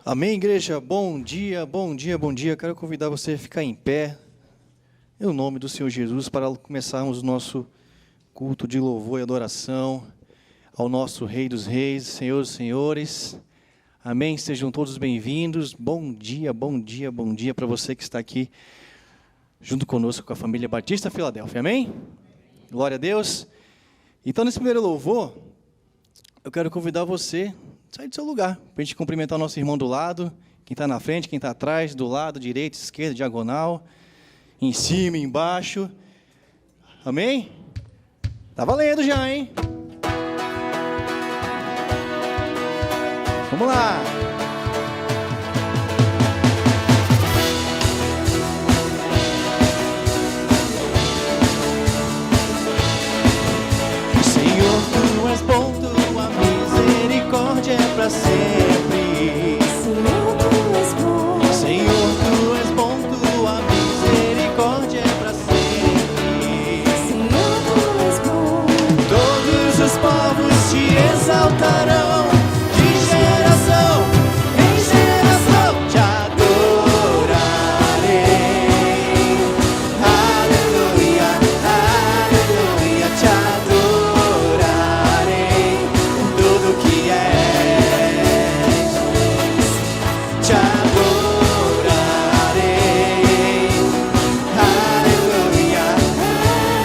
Amém, igreja? Bom dia, bom dia, bom dia. Quero convidar você a ficar em pé, em nome do Senhor Jesus, para começarmos o nosso culto de louvor e adoração ao nosso Rei dos Reis, Senhor dos Senhores. Amém? Sejam todos bem-vindos. Bom dia, bom dia, bom dia para você que está aqui junto conosco com a família Batista Filadélfia. Amém? Glória a Deus. Então, nesse primeiro louvor, eu quero convidar você a sair do seu lugar, para a gente cumprimentar o nosso irmão do lado, quem está na frente, quem está atrás, do lado, direito, esquerda, diagonal, em cima, embaixo. Amém? Tá valendo já, hein? Vamos lá! Senhor, tu és bom, tua misericórdia é para sempre. Senhor, tu és bom. Senhor, tu és bom, tua misericórdia é para sempre. Senhor, tu és bom. Todos os povos te exaltarão, de geração em geração te adorarei. Aleluia, aleluia, te adorarei por tudo que és. Te adorarei. Aleluia,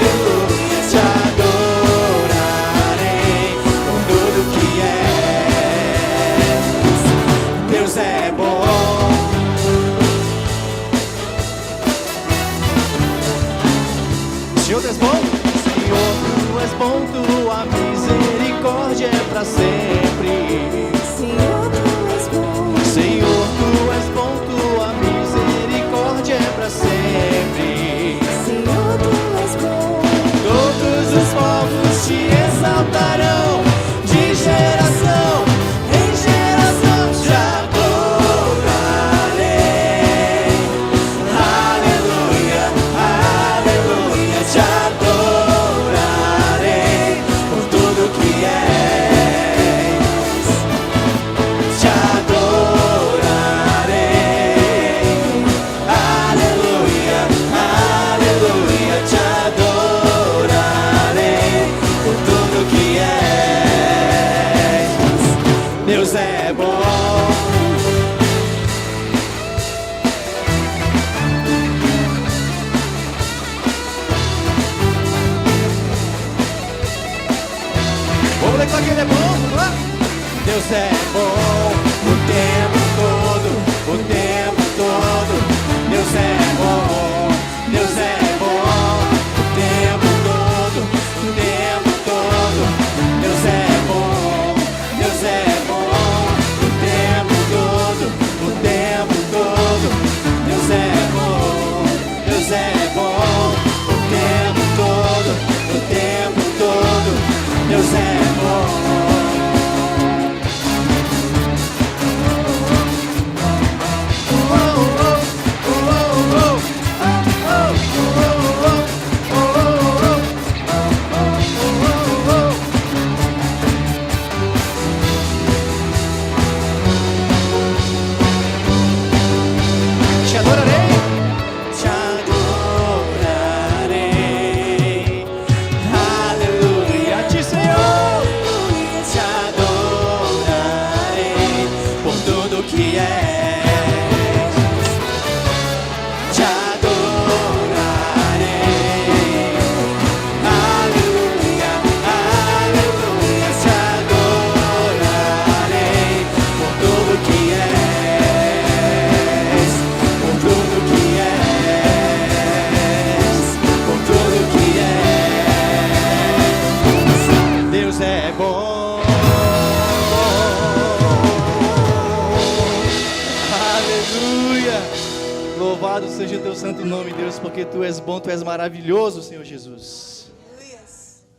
aleluia, te adorarei por tudo que és. Deus é bom. Senhor, tu és bom? Senhor, tu és bom, tua misericórdia é para sempre. Senhor, tu és bom. Senhor, tu és bom, tua misericórdia é para sempre. Senhor, tu és bom. Todos os povos te exaltarão, de geração em geração te adorarei. Aleluia, aleluia, te adorarei por tudo que és. Te adorarei. Aleluia, aleluia, te adorarei por tudo que és. Deus é bom. Vamos declarar que Ele é bom, vamos lá? Deus é bom o tempo todo, o tempo todo. Deus é bom, Deus é bom o tempo todo, o tempo todo. Deus é bom, Deus é bom o tempo todo, o tempo todo. Deus é bom, Deus é bom o tempo todo, o tempo todo. Deus é bom. Te adorarei, te adorarei. Aleluia, a ti, Senhor, te adorarei por tudo que és. Te adorarei. Aleluia, aleluia, te adorarei por tudo que és. Por tudo que és. Por tudo que és. Deus é bom. Aleluia. Louvado seja o teu santo nome, Deus, porque tu és bom, tu és maravilhoso, Senhor Jesus.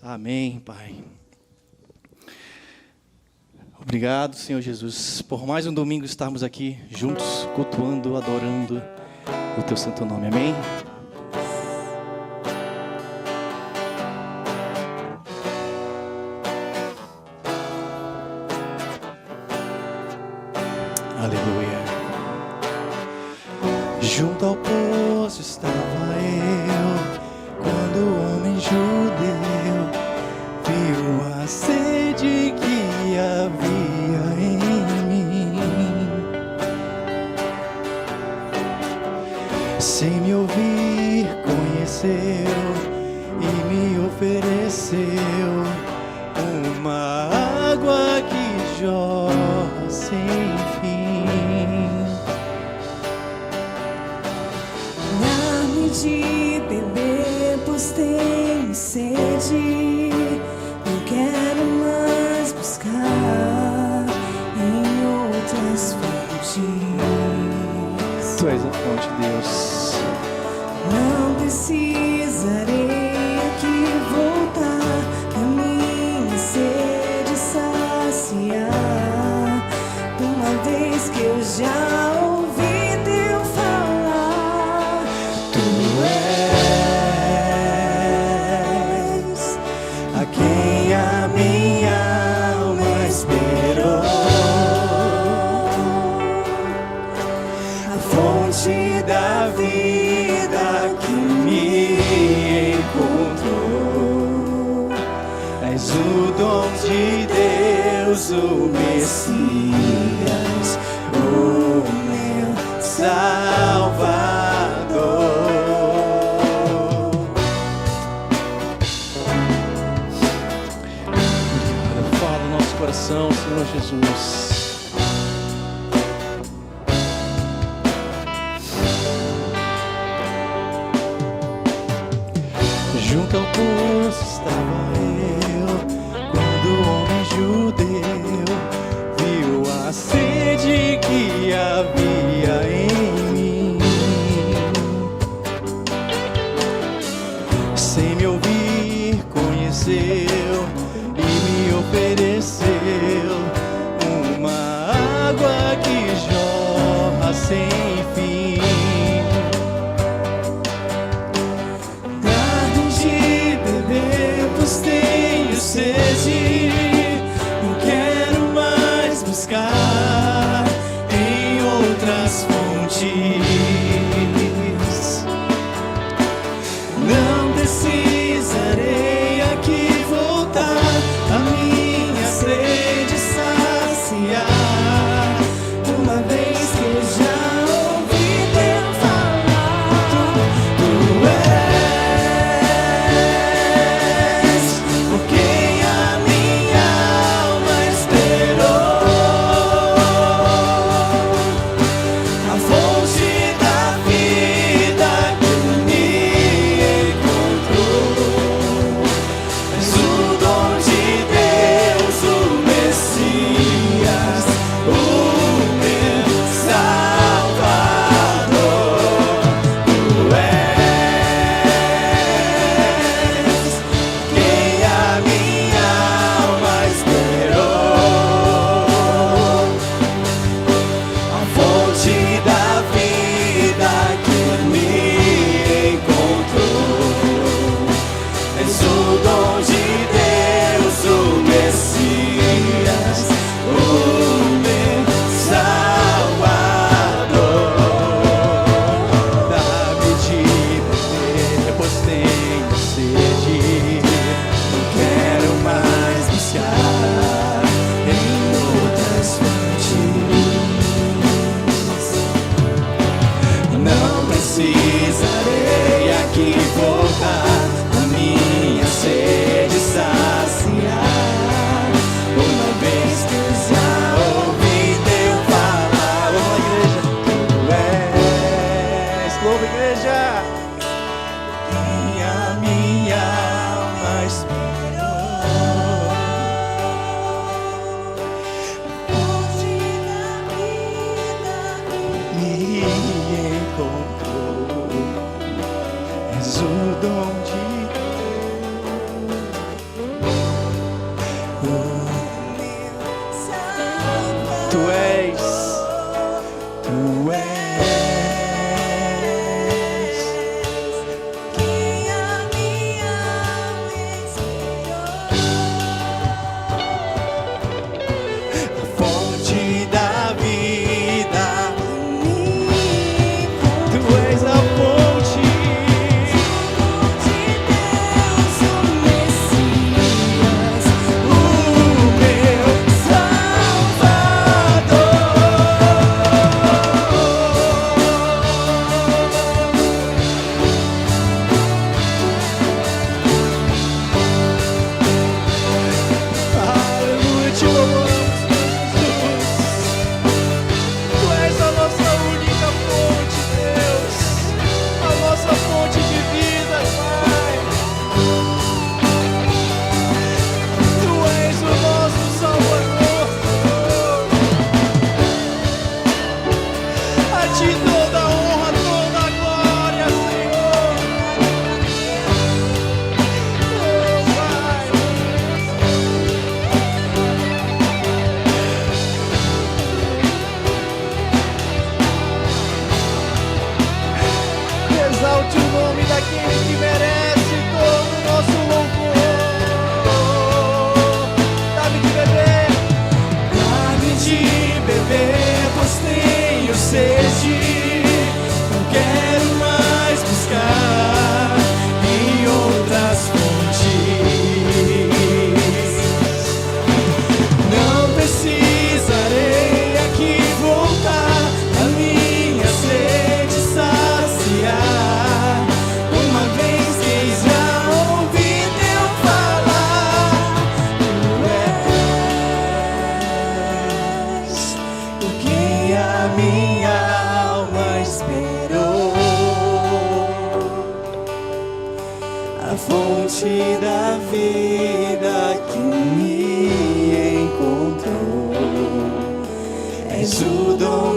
Amém, Pai. Obrigado, Senhor Jesus, por mais um domingo estarmos aqui juntos, cultuando, adorando o teu santo nome. Amém? Aleluia. Junto ao poço estava eu, quando o homem judeu viu a sede que havia em mim. Sem me ouvir, conheceu e me ofereceu uma água que jorra sem fim. Dá-me de beber, pois tenho sede. Não quero mais buscar em outras fontes. Tu és a fonte, Deus. Não precisarei aqui voltar, a minha sede saciar. Uma vez que eu já ouvi teu falar, tu és a quem a minha alma esperou, a fonte da vida que me encontrou. És o dom de Deus, o Messias, o meu Salvador. Obrigado, fala no nosso coração, Senhor Jesus. Junto ao poço estava eu, quando o homem judeu viu a sede que havia em mim. Sem me ouvir, conheceu e me ofereceu uma água que jorra sem fim. Tenho sede, não quero mais buscar em outras fontes. Não precisarei aqui voltar, a minha sede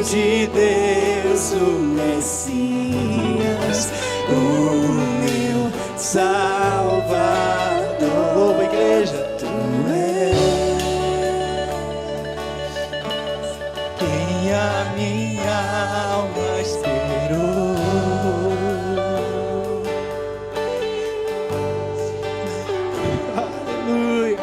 de Deus, o Messias, o meu Salvador. Louva, igreja. Tu és quem a minha alma esperou. Aleluia.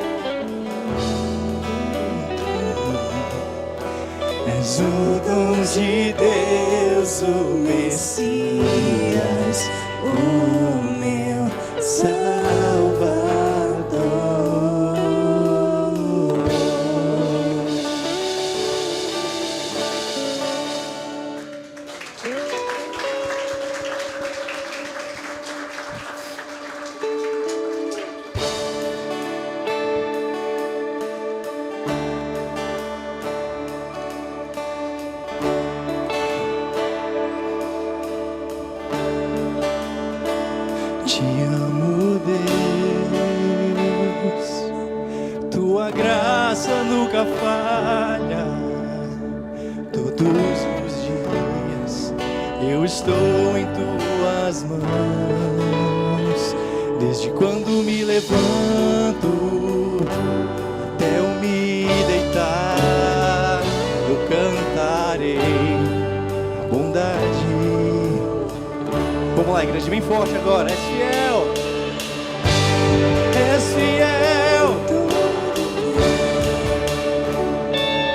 És o dom de Deus, o Messias, o meu Salvador. Te amo, Deus, tua graça nunca falha. Todos os dias eu estou em tuas mãos. Desde quando me levanto até eu me deitar, eu cantarei a bondade. Vamos lá, igreja, bem forte agora. És fiel. És fiel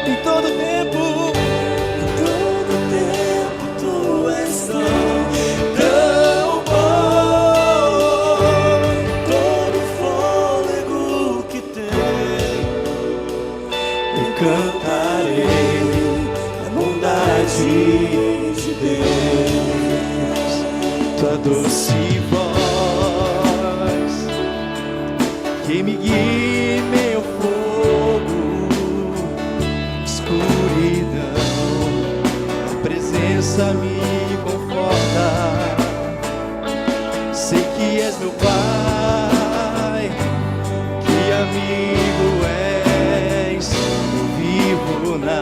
em todo tempo. Em todo tempo tu és tão bom. Todo fôlego que tenho, eu cantarei a bondade de Deus. Tua doce voz que me guia em meu fogo, escuridão, a presença me conforta. Sei que és meu Pai, que amigo és, eu vivo na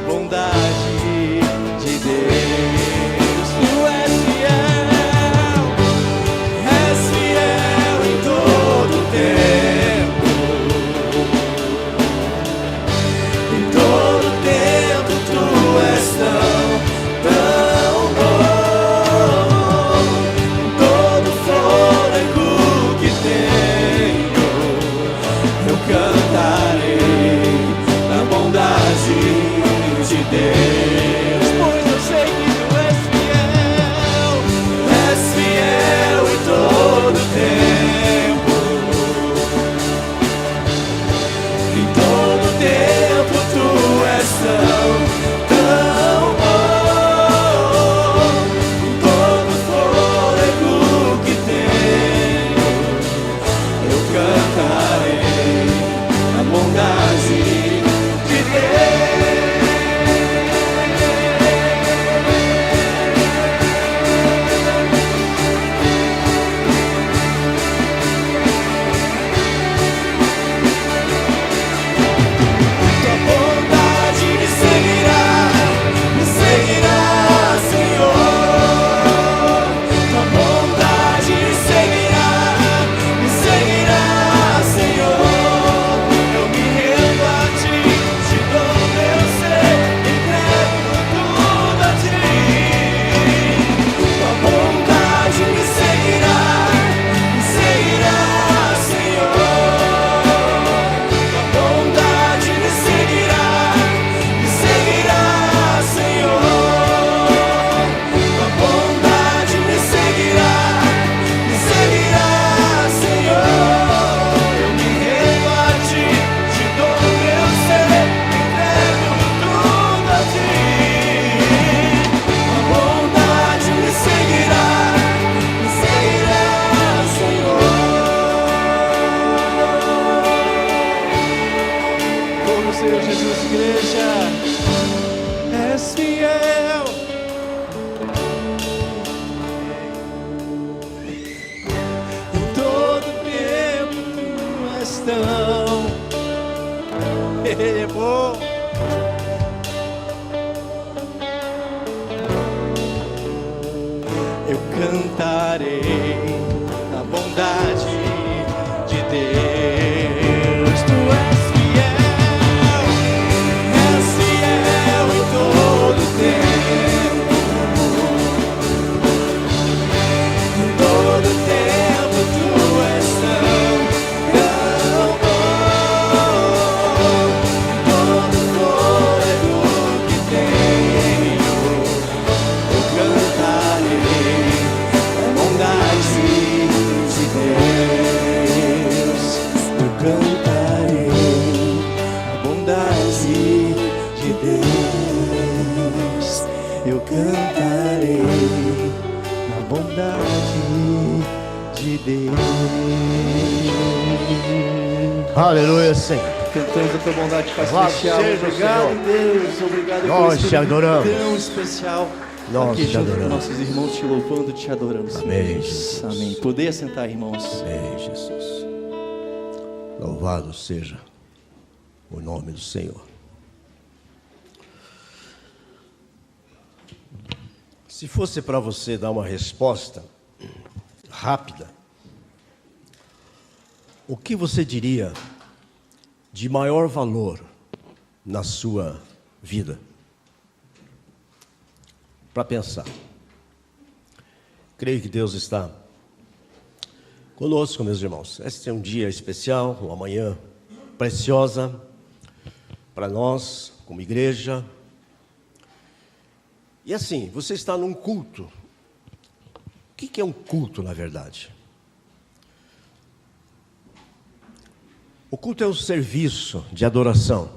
bondade de Deus. Tu és fiel em todo tempo. Em todo tempo tu és tão bom. Em todo fôlego que tenho, eu cantarei a bondade de Deus. Pois eu sei que tu és fiel em todo tempo. Em todo tempo tu és tão bom. Em todo fôlego que tenho, eu cantarei a bondade de Deus. Tua bondade me seguirá, Senhor. Tua bondade me seguirá, Senhor. Eu me rendo a ti, te dou meu ser, entrego tudo a ti. Tua bondade me seguirá, Senhor. Tua bondade me seguirá, Senhor. Tua bondade me seguirá, Senhor. Eu me rendo a ti, te dou meu ser, entrego tudo a ti. Tua bondade me seguirá, Senhor. Como Senhor Jesus, igreja. És fiel em todo tempo, tu és tão. Ele é bom. cantarei a bondade de Deus. Tu és fiel em todo tempo. Em todo tempo tu és tão bom. Todo fôlego que tenho, eu cantarei a bondade de Deus. Eu cantarei a bondade de Deus. Eu cantarei a bondade de Deus. Aleluia, Senhor. Cantamos a tua bondade, Pai Louvado especial. seja o Obrigado, Senhor. Deus. Obrigado Nós pelo te Espírito adoramos. tão especial. Nós Aqui te junto com adoramos. nossos irmãos te louvando, te adorando. Senhor. Amém, Jesus. Amém. Poder sentar, irmãos. Amém, Jesus. Louvado seja o nome do Senhor. Se fosse para você dar uma resposta rápida, o que você diria de maior valor na sua vida? Para pensar. Creio que Deus está conosco, meus irmãos. Este é um dia especial, uma manhã preciosa para nós, como igreja. E assim, você está num culto. O que é um culto, na verdade? O culto é um serviço de adoração.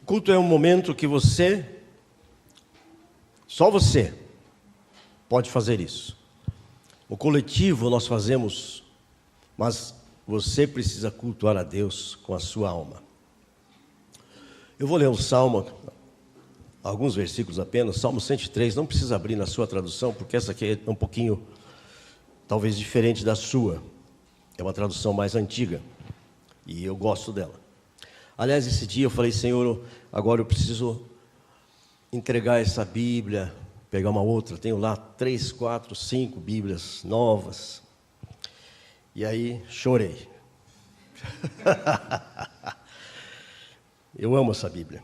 O culto é um momento que só você, pode fazer isso. O coletivo nós fazemos, mas você precisa cultuar a Deus com a sua alma. Eu vou ler um salmo, alguns versículos apenas, Salmo 103, não precisa abrir na sua tradução, porque essa aqui é um pouquinho, talvez diferente da sua. É uma tradução mais antiga, e eu gosto dela. Aliás, esse dia eu falei, Senhor, agora eu preciso entregar essa Bíblia, pegar uma outra. Tenho lá 3, 4, 5 Bíblias novas. E aí, chorei. Eu amo essa Bíblia.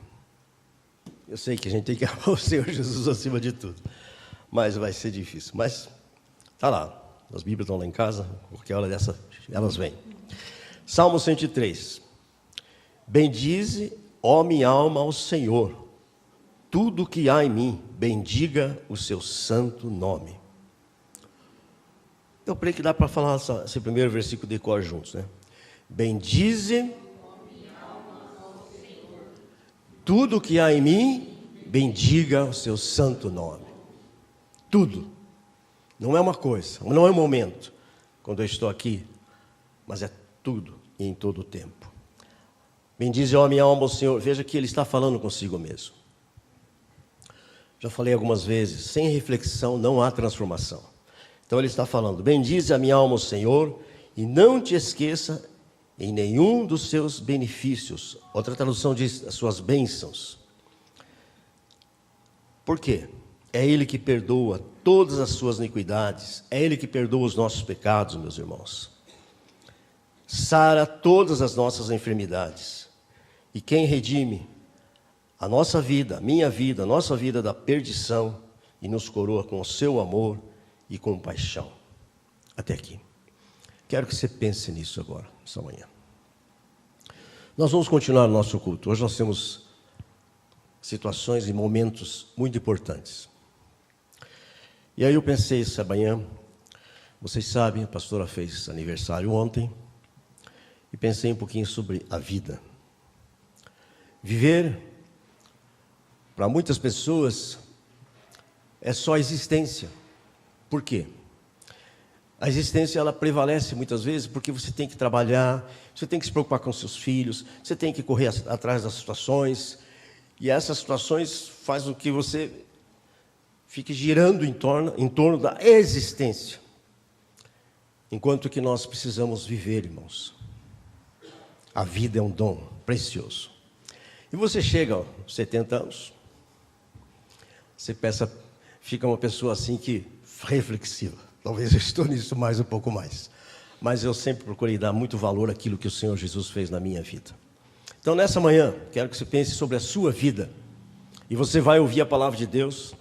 Eu sei que a gente tem que amar o Senhor Jesus acima de tudo. Mas vai ser difícil. Mas, tá lá. As Bíblias estão lá em casa. Qualquer hora dessa, elas vêm. Salmo 103. Bendize, ó minha alma, ao Senhor. Tudo que há em mim, bendiga o seu santo nome. Eu creio que dá para falar esse primeiro versículo de cor juntos, né? Bendize, tudo que há em mim, bendiga o seu santo nome. Tudo. Não é uma coisa, não é um momento, quando eu estou aqui, mas é tudo e em todo o tempo. Bendize, ó minha alma, ao Senhor. Veja que Ele está falando consigo mesmo. Já falei algumas vezes, sem reflexão não há transformação. Então Ele está falando, bendize a minha alma ao Senhor e não te esqueça em nenhum dos seus benefícios. Outra tradução diz, as suas bênçãos. Por quê? É Ele que perdoa todas as suas iniquidades. É Ele que perdoa os nossos pecados, meus irmãos. Sara todas as nossas enfermidades. E quem redime a nossa vida, a minha vida, a nossa vida da perdição e nos coroa com o seu amor e compaixão. Até aqui. Quero que você pense nisso agora, essa manhã. Nós vamos continuar o nosso culto. Hoje nós temos situações e momentos muito importantes. E aí eu pensei essa manhã, vocês sabem, a pastora fez aniversário ontem, e pensei um pouquinho sobre a vida. Viver, para muitas pessoas, é só existência. Por quê? A existência, ela prevalece muitas vezes porque você tem que trabalhar, você tem que se preocupar com seus filhos, você tem que correr atrás das situações, e essas situações fazem com que você fique girando em torno da existência. Enquanto que nós precisamos viver, irmãos. A vida é um dom precioso. E você chega aos 70 anos, você fica uma pessoa assim que reflexiva. Talvez eu estou nisso mais um pouco mais. Mas eu sempre procurei dar muito valor àquilo que o Senhor Jesus fez na minha vida. Então, nessa manhã, quero que você pense sobre a sua vida. E você vai ouvir a palavra de Deus.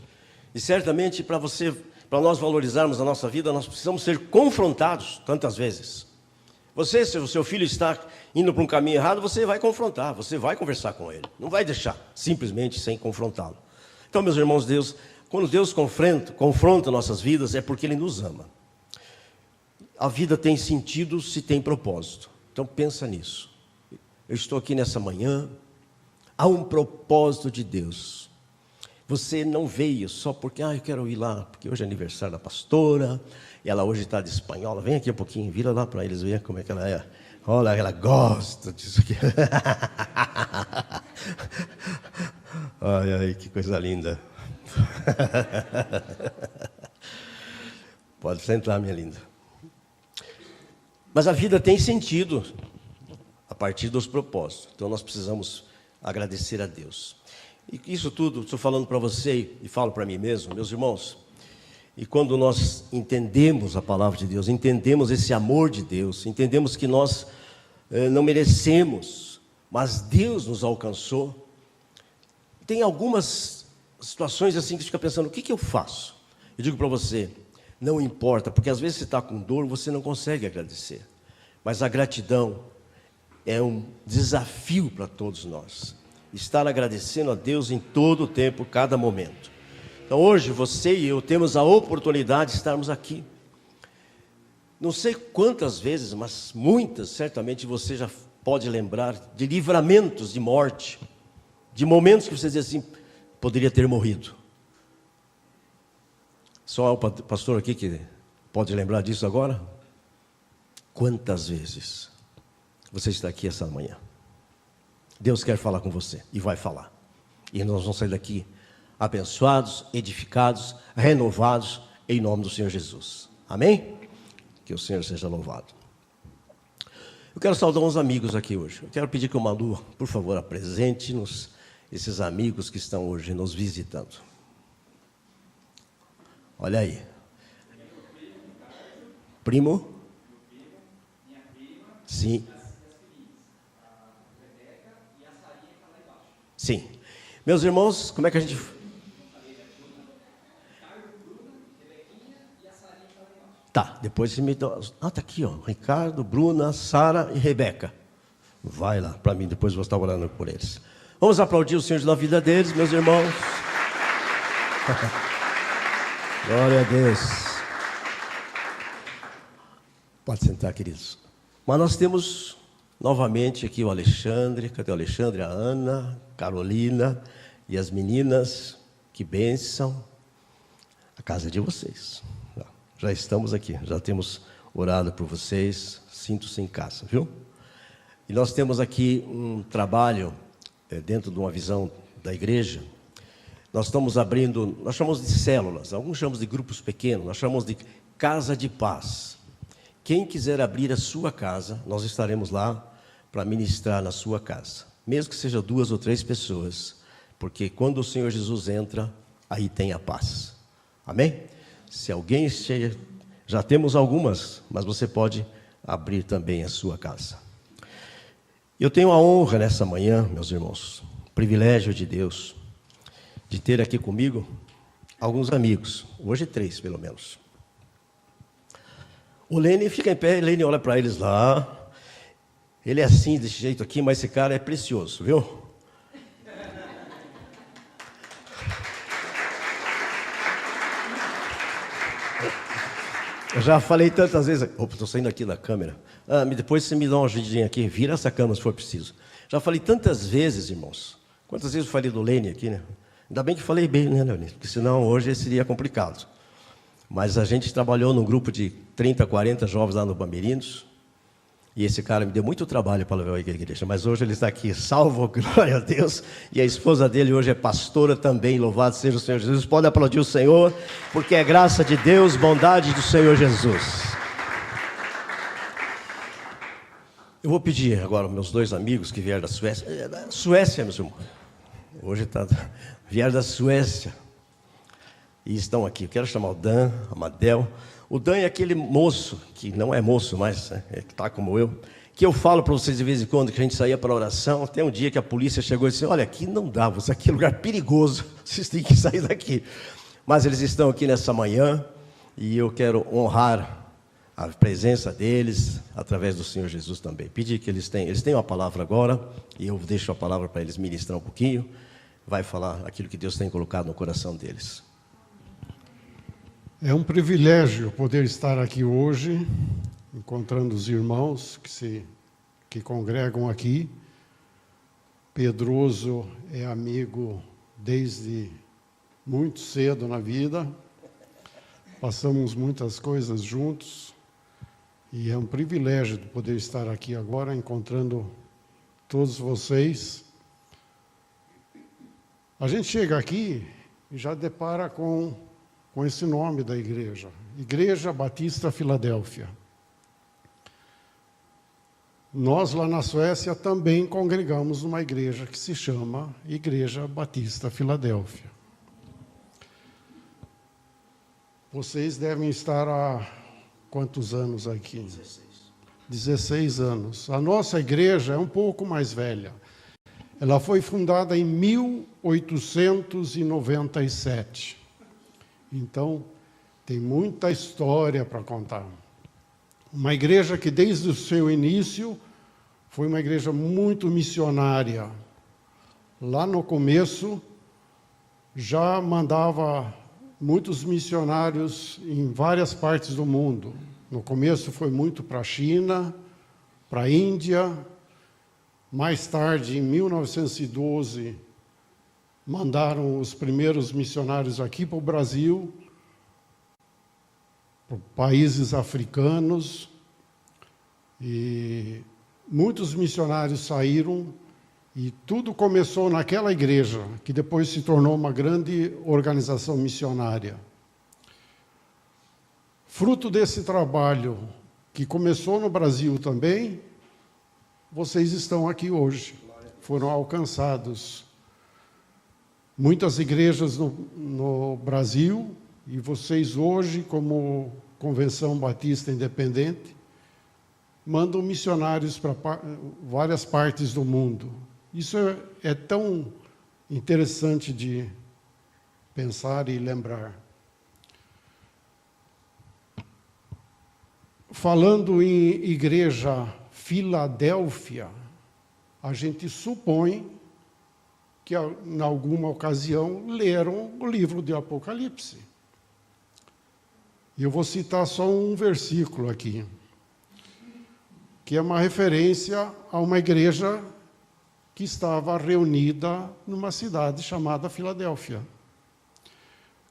E certamente, para nós valorizarmos a nossa vida, nós precisamos ser confrontados tantas vezes. Você, se o seu filho está indo para um caminho errado, você vai confrontar, você vai conversar com ele. Não vai deixar simplesmente sem confrontá-lo. Então, meus irmãos, quando Deus confronta nossas vidas, é porque Ele nos ama. A vida tem sentido se tem propósito. Então, pensa nisso. Eu estou aqui nessa manhã, há um propósito de Deus. Você não veio só porque, eu quero ir lá, porque hoje é aniversário da pastora, e ela hoje está de espanhola. Vem aqui um pouquinho, vira lá para eles verem como é que ela é. Olha, ela gosta disso aqui. Ai, que coisa linda. Pode sentar, minha linda. Mas a vida tem sentido a partir dos propósitos. Então nós precisamos agradecer a Deus. E isso tudo, estou falando para você e falo para mim mesmo, meus irmãos. E quando nós entendemos a palavra de Deus, entendemos esse amor de Deus, entendemos que nós não merecemos, mas Deus nos alcançou. Tem algumas situações assim que você fica pensando, o que eu faço? Eu digo para você, não importa, porque às vezes você está com dor, você não consegue agradecer. Mas a gratidão é um desafio para todos nós. Estar agradecendo a Deus em todo o tempo, cada momento. Então hoje você e eu temos a oportunidade de estarmos aqui. Não sei quantas vezes, mas muitas, certamente você já pode lembrar de livramentos de morte, de momentos que você diz assim, poderia ter morrido. Só o pastor aqui que pode lembrar disso agora? Quantas vezes você está aqui essa manhã? Deus quer falar com você e vai falar. E nós vamos sair daqui abençoados, edificados, renovados, em nome do Senhor Jesus. Amém? Que o Senhor seja louvado. Eu quero saudar uns amigos aqui hoje. Eu quero pedir que o Malu, por favor, apresente-nos esses amigos que estão hoje nos visitando. Olha aí. Primo? Sim. Sim. Meus irmãos, como é que a gente... Tá, depois você me dá... tá aqui, ó. Ricardo, Bruna, Sara e Rebeca. Vai lá para mim, depois eu vou estar orando por eles. Vamos aplaudir o Senhor na vida deles, meus irmãos. Glória a Deus. Pode sentar, queridos. Mas nós temos novamente aqui o Alexandre. Cadê o Alexandre? A Ana, Carolina e as meninas. Que bênção. A casa é de vocês. Já estamos aqui, já temos orado por vocês. Sinto-se em casa, viu? E nós temos aqui um trabalho dentro de uma visão da igreja. Nós estamos abrindo, nós chamamos de células, alguns chamamos de grupos pequenos, nós chamamos de casa de paz. Quem quiser abrir a sua casa, nós estaremos lá para ministrar na sua casa. Mesmo que seja 2 ou 3 pessoas, porque quando o Senhor Jesus entra, aí tem a paz. Amém? Se alguém esteja, já temos algumas, mas você pode abrir também a sua casa. Eu tenho a honra nessa manhã, meus irmãos, privilégio de Deus, de ter aqui comigo alguns amigos, hoje 3 pelo menos. O Lênin fica em pé, Lênin olha para eles lá, ele é assim, desse jeito aqui, mas esse cara é precioso, viu? Eu já falei tantas vezes, estou saindo aqui da câmera, depois você me dá uma ajudinha aqui, vira essa câmera se for preciso. Já falei tantas vezes, irmãos, quantas vezes eu falei do Lênin aqui, né? Ainda bem que falei bem, né, Leonir? Porque senão hoje seria complicado. Mas a gente trabalhou num grupo de 30, 40 jovens lá no Bamerinos, e esse cara me deu muito trabalho para levar a igreja, mas hoje ele está aqui, salvo, glória a Deus, e a esposa dele hoje é pastora também, louvado seja o Senhor Jesus. Pode aplaudir o Senhor, porque é graça de Deus, bondade do Senhor Jesus. Eu vou pedir agora aos meus 2 amigos que vieram da Suécia, meus irmãos, hoje vieram da Suécia, e estão aqui. Eu quero chamar o Dan, a Madel. O Dan é aquele moço, que não é moço mais, né, que está como eu, que eu falo para vocês de vez em quando que a gente saía para oração. Até um dia que a polícia chegou e disse: olha, aqui não dá, aqui é lugar perigoso, vocês têm que sair daqui. Mas eles estão aqui nessa manhã e eu quero honrar a presença deles através do Senhor Jesus também. Pedir que eles têm uma palavra agora, e eu deixo a palavra para eles ministrar um pouquinho. Vai falar aquilo que Deus tem colocado no coração deles. É um privilégio poder estar aqui hoje, encontrando os irmãos que congregam aqui. Pedroso é amigo desde muito cedo na vida. Passamos muitas coisas juntos. E é um privilégio poder estar aqui agora, encontrando todos vocês. A gente chega aqui e já depara com esse nome da igreja, Igreja Batista Filadélfia. Nós, lá na Suécia, também congregamos numa igreja que se chama Igreja Batista Filadélfia. Vocês devem estar há quantos anos aqui? 16 anos. A nossa igreja é um pouco mais velha. Ela foi fundada em 1897. Então, tem muita história para contar. Uma igreja que, desde o seu início, foi uma igreja muito missionária. Lá no começo, já mandava muitos missionários em várias partes do mundo. No começo foi muito para a China, para a Índia. Mais tarde, em 1912, mandaram os primeiros missionários aqui para o Brasil, para países africanos. E muitos missionários saíram e tudo começou naquela igreja, que depois se tornou uma grande organização missionária. Fruto desse trabalho, que começou no Brasil também, vocês estão aqui hoje. Foram alcançados muitas igrejas no Brasil, e vocês hoje, como Convenção Batista Independente, mandam missionários para várias partes do mundo. Isso é tão interessante de pensar e lembrar. Falando em Igreja Filadélfia, a gente supõe que, em alguma ocasião, leram o livro de Apocalipse. E eu vou citar só um versículo aqui, que é uma referência a uma igreja que estava reunida numa cidade chamada Filadélfia.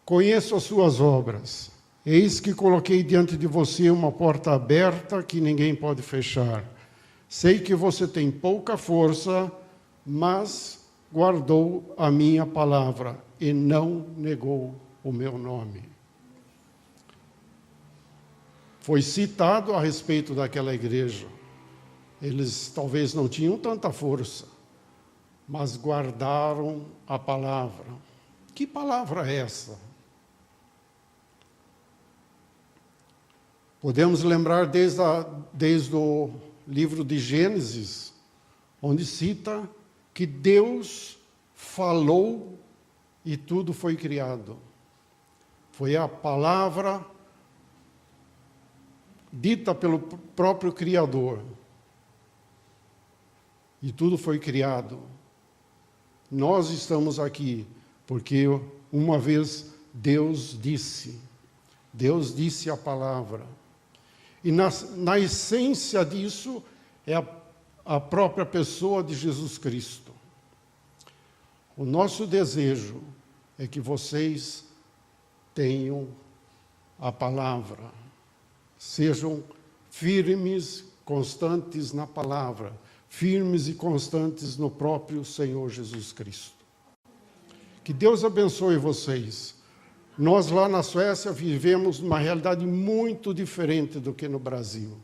Conheço as suas obras. Eis que coloquei diante de você uma porta aberta que ninguém pode fechar. Sei que você tem pouca força, mas guardou a minha palavra e não negou o meu nome. Foi citado a respeito daquela igreja. Eles talvez não tinham tanta força, mas guardaram a palavra. Que palavra é essa? Podemos lembrar desde o livro de Gênesis, onde cita que Deus falou e tudo foi criado. Foi a palavra dita pelo próprio Criador. E tudo foi criado. Nós estamos aqui porque uma vez Deus disse a palavra. E na essência disso é a própria pessoa de Jesus Cristo. O nosso desejo é que vocês tenham a palavra, sejam firmes, constantes na palavra, firmes e constantes no próprio Senhor Jesus Cristo. Que Deus abençoe vocês. Nós lá na Suécia vivemos uma realidade muito diferente do que no Brasil.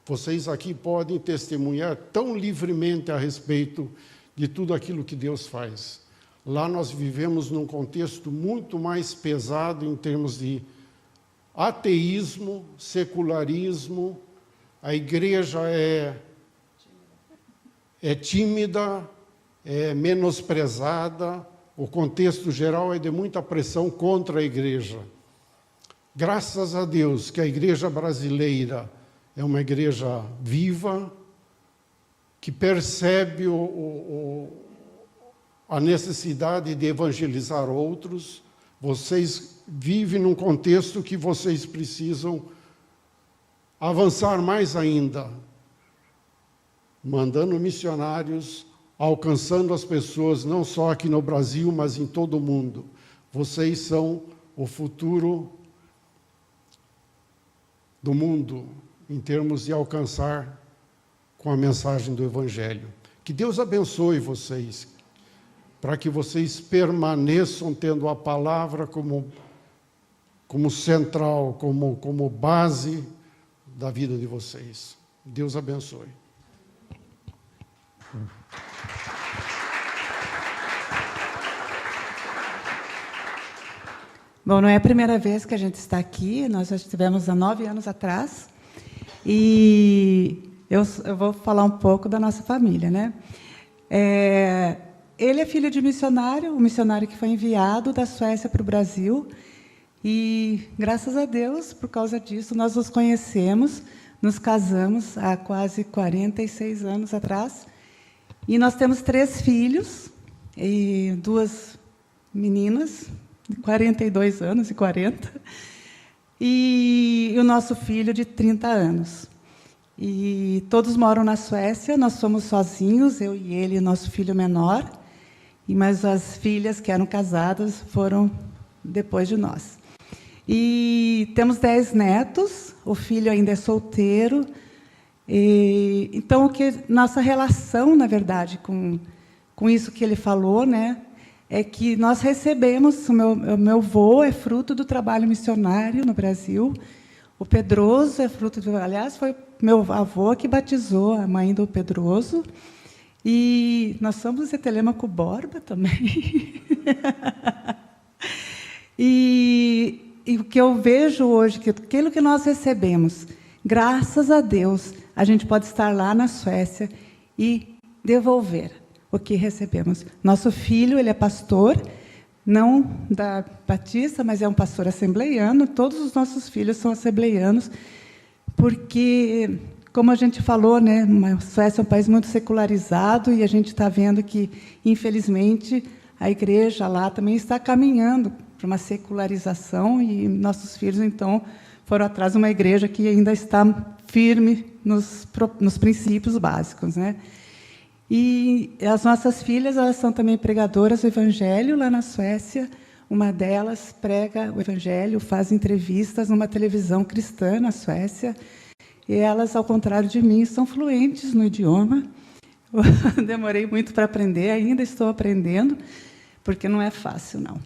Vocês aqui podem testemunhar tão livremente a respeito de tudo aquilo que Deus faz. Lá nós vivemos num contexto muito mais pesado em termos de ateísmo, secularismo. A igreja é tímida, é menosprezada. O contexto geral é de muita pressão contra a igreja. Graças a Deus que a igreja brasileira é uma igreja viva, que percebe a necessidade de evangelizar outros. Vocês vivem num contexto que vocês precisam avançar mais ainda, mandando missionários, alcançando as pessoas, não só aqui no Brasil, mas em todo o mundo. Vocês são o futuro do mundo, em termos de alcançar com a mensagem do Evangelho. Que Deus abençoe vocês, para que vocês permaneçam tendo a palavra como central, como base da vida de vocês. Deus abençoe. Bom, não é a primeira vez que a gente está aqui, nós já estivemos há 9 anos atrás, e eu vou falar um pouco da nossa família, né? Ele é filho de missionário, um missionário que foi enviado da Suécia para o Brasil, e, graças a Deus, por causa disso, nós nos conhecemos, nos casamos há quase 46 anos atrás, e nós temos 3 filhos, e 2 meninas, 42 anos e 40, e o nosso filho de 30 anos. E todos moram na Suécia, nós somos sozinhos, eu e ele e nosso filho menor, mas as filhas que eram casadas foram depois de nós. E temos 10 netos, o filho ainda é solteiro. Então, nossa relação, na verdade, com isso que ele falou, né, é que nós recebemos, o meu avô é fruto do trabalho missionário no Brasil, o Pedroso é fruto do... Aliás, foi meu avô que batizou a mãe do Pedroso, e nós somos de Telêmaco Borba também. E o que eu vejo hoje, que aquilo que nós recebemos, graças a Deus, a gente pode estar lá na Suécia e devolver o que recebemos. Nosso filho, ele é pastor, não da Batista, mas é um pastor assembleiano. Todos os nossos filhos são assembleianos, porque, como a gente falou, né, a Suécia é um país muito secularizado, e a gente está vendo que, infelizmente, a igreja lá também está caminhando para uma secularização, e nossos filhos, então, foram atrás de uma igreja que ainda está firme nos princípios básicos, né? E as nossas filhas, elas são também pregadoras do Evangelho lá na Suécia. Uma delas prega o Evangelho, faz entrevistas numa televisão cristã na Suécia. E elas, ao contrário de mim, são fluentes no idioma. Eu demorei muito para aprender, ainda estou aprendendo, porque não é fácil, não.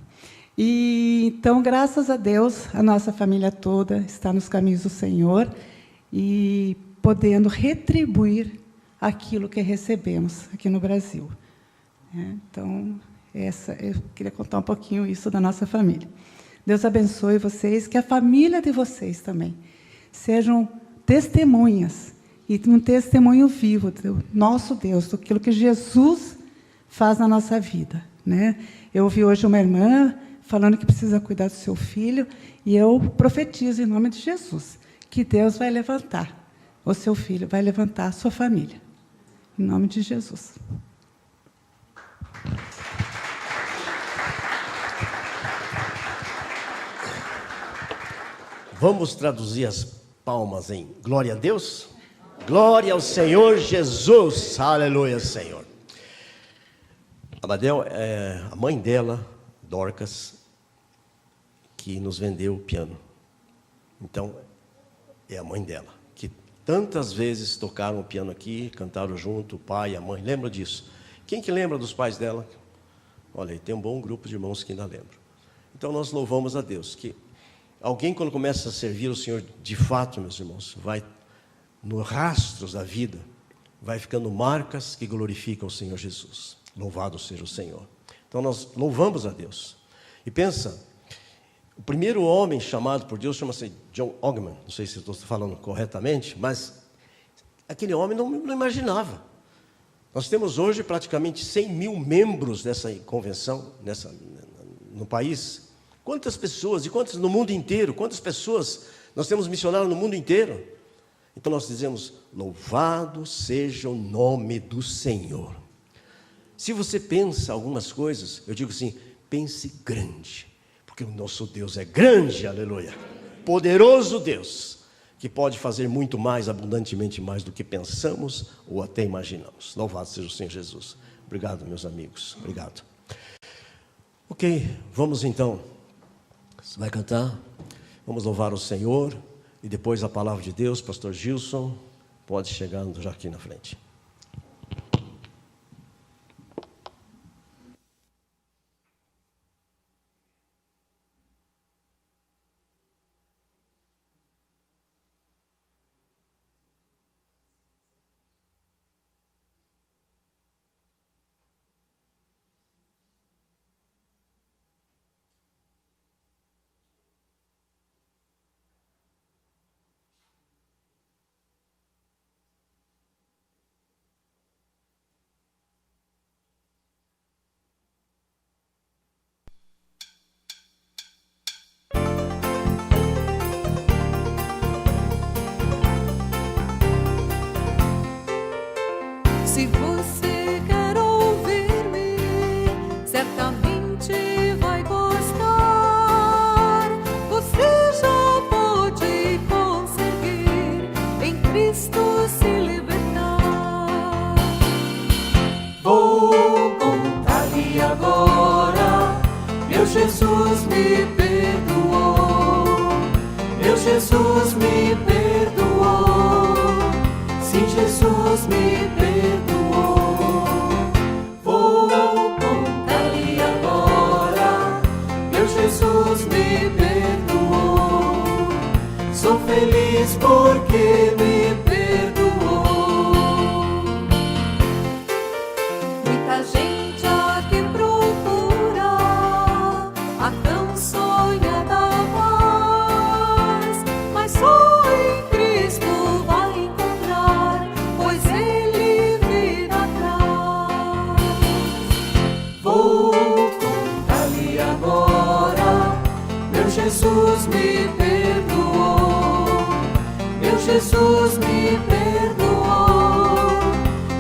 E, então, graças a Deus, a nossa família toda está nos caminhos do Senhor e podendo retribuir aquilo que recebemos aqui no Brasil. Então, eu queria contar um pouquinho isso da nossa família. Deus abençoe vocês, que a família de vocês também sejam testemunhas, e um testemunho vivo do nosso Deus, daquilo que Jesus faz na nossa vida, né? Eu ouvi hoje uma irmã falando que precisa cuidar do seu filho, e eu profetizo em nome de Jesus que Deus vai levantar o seu filho, vai levantar a sua família. Em nome de Jesus. Vamos traduzir as palmas em glória a Deus? Glória ao Senhor Jesus. Aleluia, Senhor. A Badel, a mãe dela, Dorcas, que nos vendeu o piano. Então, é a mãe dela. Tantas vezes tocaram o piano aqui, cantaram junto, o pai e a mãe. Lembra disso? Quem que lembra dos pais dela? Olha, tem um bom grupo de irmãos que ainda lembram. Então, nós louvamos a Deus. Que alguém, quando começa a servir o Senhor, de fato, meus irmãos, vai nos rastros da vida, vai ficando marcas que glorificam o Senhor Jesus. Louvado seja o Senhor. Então nós louvamos a Deus. E pensa, o primeiro homem chamado por Deus chama-se John Ogman, não sei se estou falando corretamente, mas aquele homem não imaginava. Nós temos hoje praticamente 100 mil membros dessa convenção, no país. Quantas pessoas, e quantas no mundo inteiro, quantas pessoas nós temos missionários no mundo inteiro? Então nós dizemos, louvado seja o nome do Senhor. Se você pensa algumas coisas, eu digo assim, pense grande, porque o nosso Deus é grande, aleluia. Poderoso Deus, que pode fazer muito mais, abundantemente mais do que pensamos ou até imaginamos. Louvado seja o Senhor Jesus. Obrigado, meus amigos, obrigado. Ok, vamos então, você vai cantar, vamos louvar o Senhor, e depois a palavra de Deus, pastor Gilson, pode chegar já aqui na frente. Se você quer ouvir-me, certamente vai gostar. Você já pode conseguir em Cristo se libertar. Vou contar-lhe agora, meu Jesus me perdoou. Meu Jesus me perdoou. Sim, Jesus me perdoou. Vou contar-lhe agora, meu Jesus me perdoou. Sou feliz porque me perdoou. Muita gente aqui procura a tão sonhada paz, mas só em Cristo vai encontrar, pois Ele vida traz. Vou contar-lhe agora, meu Jesus me perdoou. Meu Jesus me perdoou.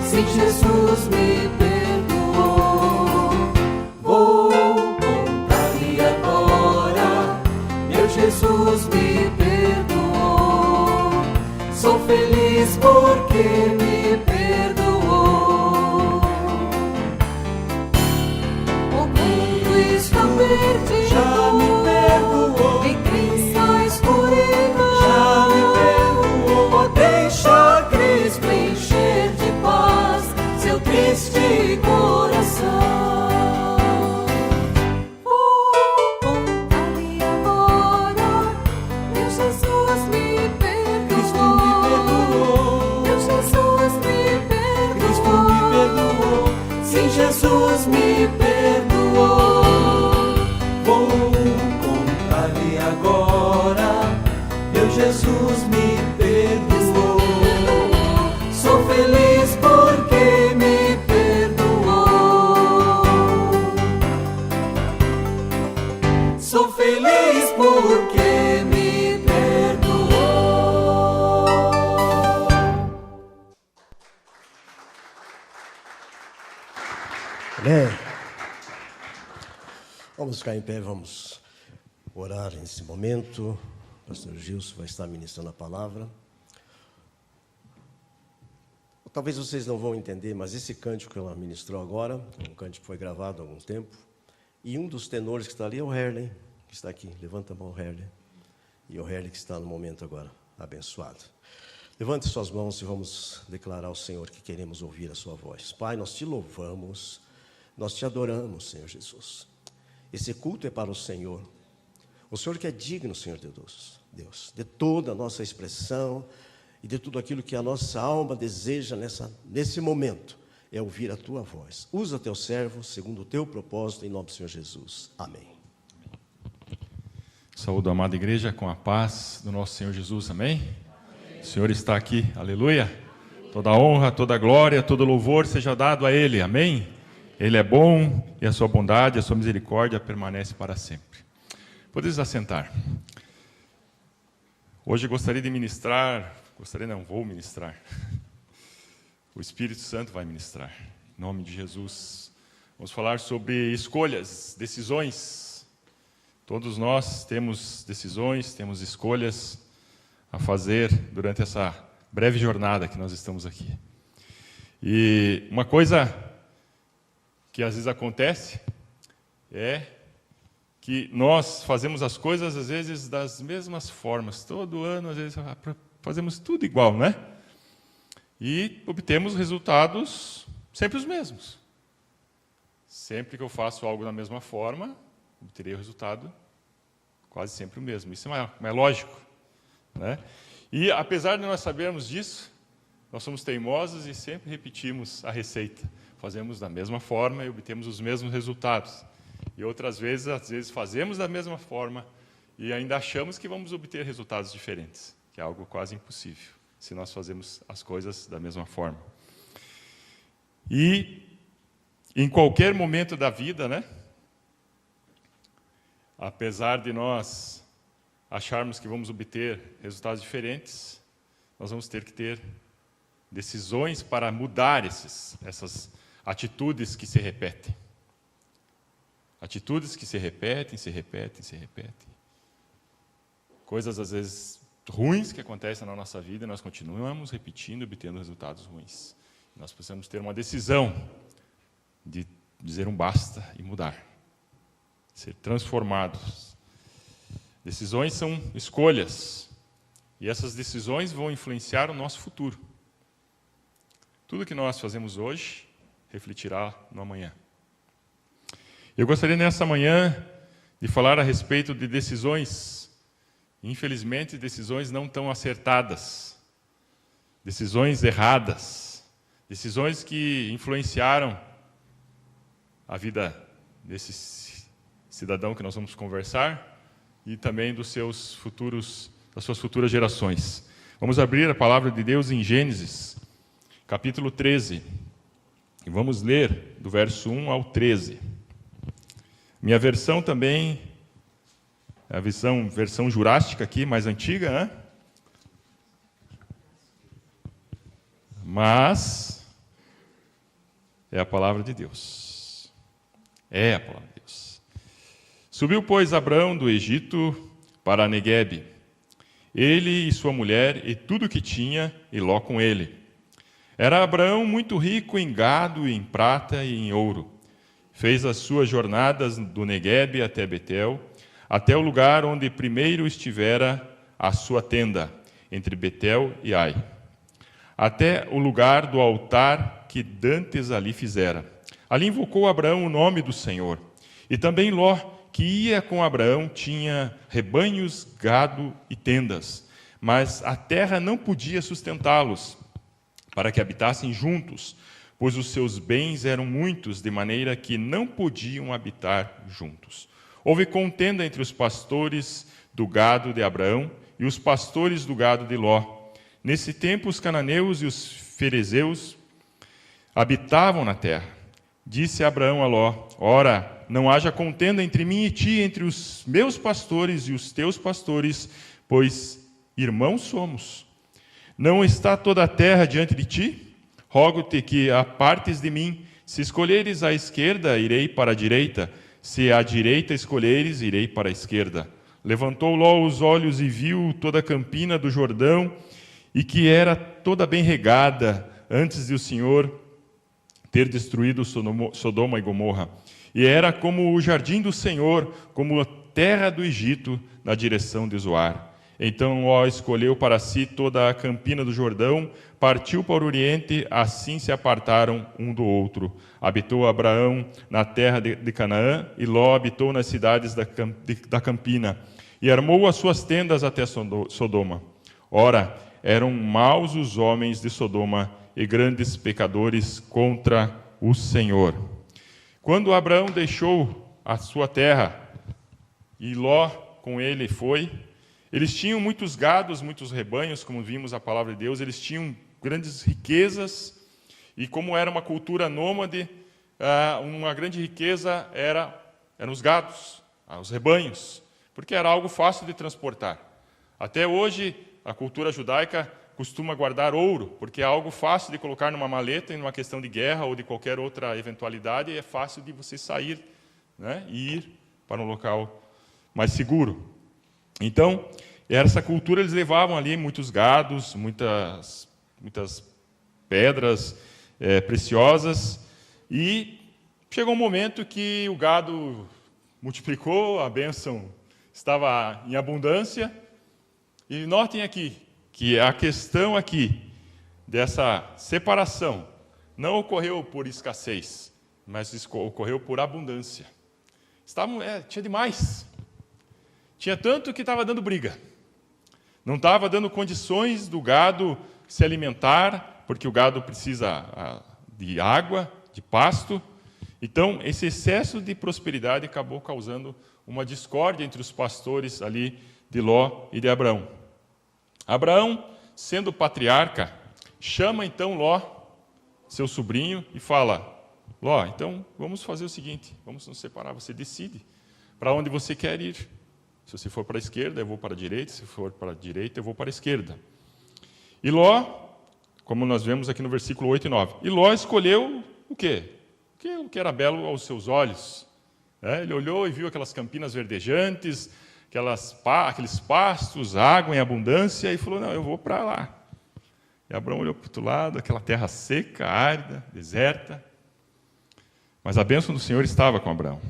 Sim, Jesus me perdoou. Vou contar-lhe agora, meu Jesus me perdoou. Sou feliz porque me perdoou. O mundo está perdido, já me perdoou. Em Cristo a escuridão, já me perdoou. Oh, deixa Cristo encher de paz seu triste coração. Vou contar-lhe agora, meu Jesus me perdoou. Meu Jesus me perdoou. Cristo me perdoou. Sim, Jesus me perdoou. Vou contar-lhe agora, meu Jesus me perdoou. Sou feliz porque me perdoou. Sou feliz porque me perdoou. Amém. Vamos ficar em pé, vamos orar nesse momento. O pastor Gilson vai estar ministrando a palavra. Talvez vocês não vão entender, mas esse cântico que ela ministrou agora, é um cântico que foi gravado há algum tempo, e um dos tenores que está ali é o Herley, que está aqui. Levanta a mão, Herley. E o Herley que está no momento agora, abençoado. Levante suas mãos e vamos declarar ao Senhor que queremos ouvir a sua voz. Pai, nós te louvamos, nós te adoramos, Senhor Jesus. Esse culto é para o Senhor. O Senhor que é digno, Senhor Deus, de toda a nossa expressão e de tudo aquilo que a nossa alma deseja nesse momento. é ouvir a tua voz. Usa teu servo segundo o teu propósito, em nome do Senhor Jesus. Amém. Saúdo a amada igreja com a paz do nosso Senhor Jesus, amém? O Senhor está aqui, aleluia. Toda honra, toda glória, todo louvor seja dado a Ele, amém? Ele é bom e a sua bondade, a sua misericórdia permanece para sempre. Podeis assentar. Hoje eu gostaria de ministrar, vou ministrar. O Espírito Santo vai ministrar, em nome de Jesus. Vamos falar sobre escolhas, decisões. Todos nós temos decisões, temos escolhas a fazer durante essa breve jornada que nós estamos aqui. E uma coisa que às vezes acontece é que nós fazemos as coisas às vezes das mesmas formas. Todo ano, às vezes, fazemos tudo igual, né? E obtemos resultados sempre os mesmos. Sempre que eu faço algo da mesma forma, obterei o resultado quase sempre o mesmo. Isso é lógico, né? E apesar de nós sabermos disso, nós somos teimosos e sempre repetimos a receita. Fazemos da mesma forma e obtemos os mesmos resultados. E outras vezes, às vezes, fazemos da mesma forma e ainda achamos que vamos obter resultados diferentes, que é algo quase impossível, se nós fazemos as coisas da mesma forma. E em qualquer momento da vida, né? Apesar de nós acharmos que vamos obter resultados diferentes, nós vamos ter que ter decisões para mudar essas atitudes que se repetem. Atitudes que se repetem. Coisas, às vezes, ruins que acontecem na nossa vida, e nós continuamos repetindo, obtendo resultados ruins. Nós precisamos ter uma decisão de dizer um basta e mudar. Ser transformados. Decisões são escolhas. E essas decisões vão influenciar o nosso futuro. Tudo que nós fazemos hoje refletirá no amanhã. Eu gostaria nessa manhã de falar a respeito de decisões, infelizmente, decisões não tão acertadas, decisões erradas, decisões que influenciaram a vida desse cidadão que nós vamos conversar e também das suas futuras gerações. Vamos abrir a palavra de Deus em Gênesis, capítulo 13, e vamos ler do verso 1 ao 13. Minha versão também é a versão jurássica aqui, mais antiga, né? Mas é a palavra de Deus. É a palavra de Deus. Subiu, pois, Abrão do Egito para Neguebe, ele e sua mulher e tudo o que tinha, e Ló com ele. Era Abrão muito rico em gado, em prata e em ouro. Fez as suas jornadas do Neguebe até Betel, até o lugar onde primeiro estivera a sua tenda, entre Betel e Ai, até o lugar do altar que dantes ali fizera. Ali invocou Abraão o nome do Senhor. E também Ló, que ia com Abraão, tinha rebanhos, gado e tendas, mas a terra não podia sustentá-los, para que habitassem juntos, pois os seus bens eram muitos, de maneira que não podiam habitar juntos. Houve contenda entre os pastores do gado de Abraão e os pastores do gado de Ló. Nesse tempo, os cananeus e os ferezeus habitavam na terra. Disse Abraão a Ló: ora, não haja contenda entre mim e ti, entre os meus pastores e os teus pastores, pois irmãos somos. Não está toda a terra diante de ti? Rogo-te que apartes de mim. Se escolheres a esquerda, irei para a direita. Se à direita escolheres, irei para a esquerda. Levantou Ló os olhos e viu toda a campina do Jordão, e que era toda bem regada, antes de o Senhor ter destruído Sodoma e Gomorra. E era como o jardim do Senhor, como a terra do Egito, na direção de Zoar. Então Ló escolheu para si toda a campina do Jordão, partiu para o oriente, assim se apartaram um do outro. Habitou Abraão na terra de Canaã, e Ló habitou nas cidades da campina, e armou as suas tendas até Sodoma. Ora, eram maus os homens de Sodoma, e grandes pecadores contra o Senhor. Quando Abraão deixou a sua terra e Ló com ele foi, eles tinham muitos gados, muitos rebanhos, como vimos a palavra de Deus, eles tinham grandes riquezas, e como era uma cultura nômade, uma grande riqueza eram os gados, os rebanhos, porque era algo fácil de transportar. Até hoje, a cultura judaica costuma guardar ouro, porque é algo fácil de colocar numa maleta em uma questão de guerra ou de qualquer outra eventualidade, e é fácil de você sair, né, e ir para um local mais seguro. Então, essa cultura, eles levavam ali muitos gados, muitas pedras preciosas, e chegou um momento que o gado multiplicou, a bênção estava em abundância, e notem aqui que a questão aqui dessa separação não ocorreu por escassez, mas ocorreu por abundância. Tinha demais. Tinha tanto que estava dando briga. Não estava dando condições do gado se alimentar, porque o gado precisa de água, de pasto. Então, esse excesso de prosperidade acabou causando uma discórdia entre os pastores ali de Ló e de Abraão. Abraão, sendo patriarca, chama então Ló, seu sobrinho, e fala: Ló, então vamos fazer o seguinte, vamos nos separar, você decide para onde você quer ir. Se você for para a esquerda, eu vou para a direita, se for para a direita, eu vou para a esquerda. E Ló, como nós vemos aqui no versículo 8 e 9, e Ló escolheu o quê? O que era belo aos seus olhos. Ele olhou e viu aquelas campinas verdejantes, aqueles pastos, água em abundância, e falou: não, eu vou para lá. E Abraão olhou para o outro lado, aquela terra seca, árida, deserta. Mas a bênção do Senhor estava com Abraão.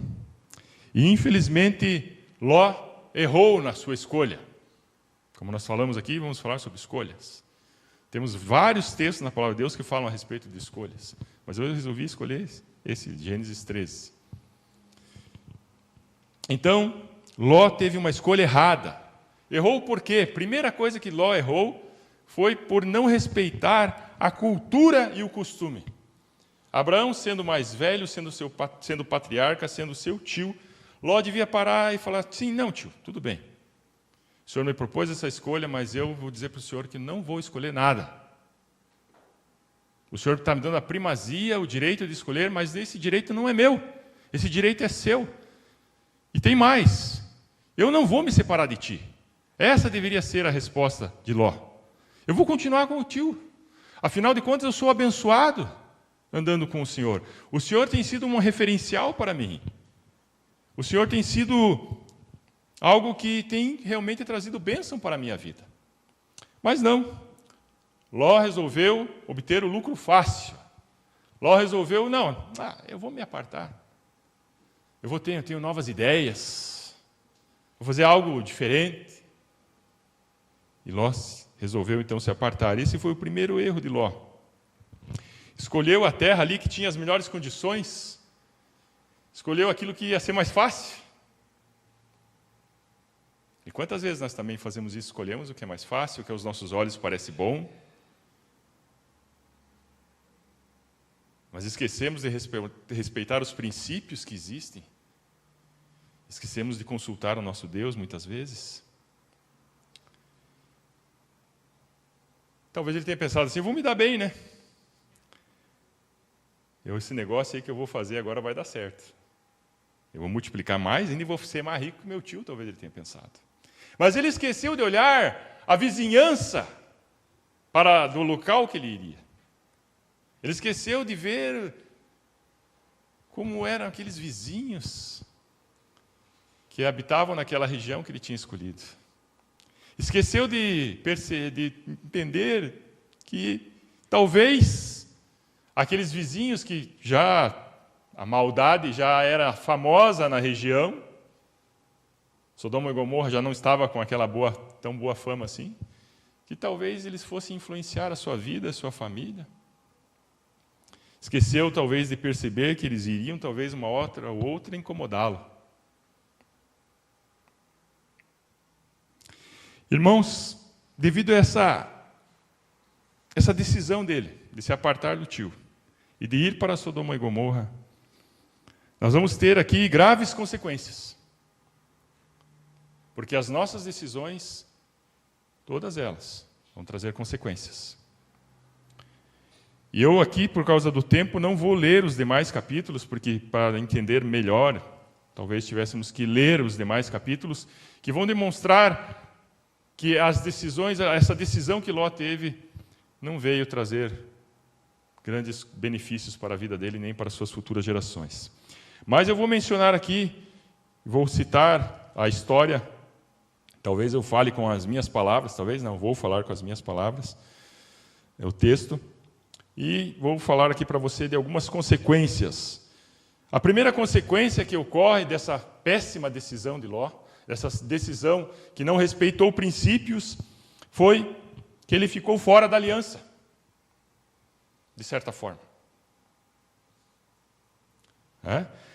E, infelizmente, Ló errou na sua escolha. Como nós falamos aqui, vamos falar sobre escolhas. Temos vários textos na palavra de Deus que falam a respeito de escolhas. Mas eu resolvi escolher esse, Gênesis 13. Então, Ló teve uma escolha errada. Errou por quê? Primeira coisa que Ló errou foi por não respeitar a cultura e o costume. Abraão, sendo mais velho, sendo patriarca, sendo seu tio, Ló devia parar e falar: sim, não, tio, tudo bem. O senhor me propôs essa escolha, mas eu vou dizer para o senhor que não vou escolher nada. O senhor está me dando a primazia, o direito de escolher, mas esse direito não é meu. Esse direito é seu. E tem mais. Eu não vou me separar de ti. Essa deveria ser a resposta de Ló. Eu vou continuar com o tio. Afinal de contas, eu sou abençoado andando com o Senhor. O Senhor tem sido um referencial para mim. O Senhor tem sido algo que tem realmente trazido bênção para a minha vida. Mas não. Ló resolveu obter o lucro fácil. Ló resolveu: não, eu vou me apartar. Eu tenho novas ideias. Vou fazer algo diferente. E Ló resolveu então se apartar. Esse foi o primeiro erro de Ló. Escolheu a terra ali que tinha as melhores condições. Escolheu aquilo que ia ser mais fácil. E quantas vezes nós também fazemos isso? Escolhemos o que é mais fácil, o que aos nossos olhos parece bom. Mas esquecemos de respeitar os princípios que existem. Esquecemos de consultar o nosso Deus muitas vezes. Talvez ele tenha pensado assim: vou me dar bem, né? Esse negócio aí que eu vou fazer agora vai dar certo. Eu vou multiplicar mais, ainda vou ser mais rico que meu tio, talvez ele tenha pensado. Mas ele esqueceu de olhar a vizinhança do local que ele iria. Ele esqueceu de ver como eram aqueles vizinhos que habitavam naquela região que ele tinha escolhido. Esqueceu de entender que talvez aqueles vizinhos que a maldade já era famosa na região, Sodoma e Gomorra já não estava com aquela tão boa fama assim, que talvez eles fossem influenciar a sua vida, a sua família. Esqueceu talvez de perceber que eles iriam talvez uma outra ou outra incomodá-lo. Irmãos, devido a essa decisão dele, de se apartar do tio e de ir para Sodoma e Gomorra, nós vamos ter aqui graves consequências. Porque as nossas decisões, todas elas, vão trazer consequências. E eu aqui, por causa do tempo, não vou ler os demais capítulos, porque para entender melhor, talvez tivéssemos que ler os demais capítulos, que vão demonstrar que as decisões, essa decisão que Ló teve, não veio trazer grandes benefícios para a vida dele, nem para suas futuras gerações. Mas eu vou mencionar aqui, vou citar a história, talvez eu fale com as minhas palavras, talvez não, vou falar com as minhas palavras, é o texto, e vou falar aqui para você de algumas consequências. A primeira consequência que ocorre dessa péssima decisão de Ló, dessa decisão que não respeitou princípios, foi que ele ficou fora da aliança, de certa forma.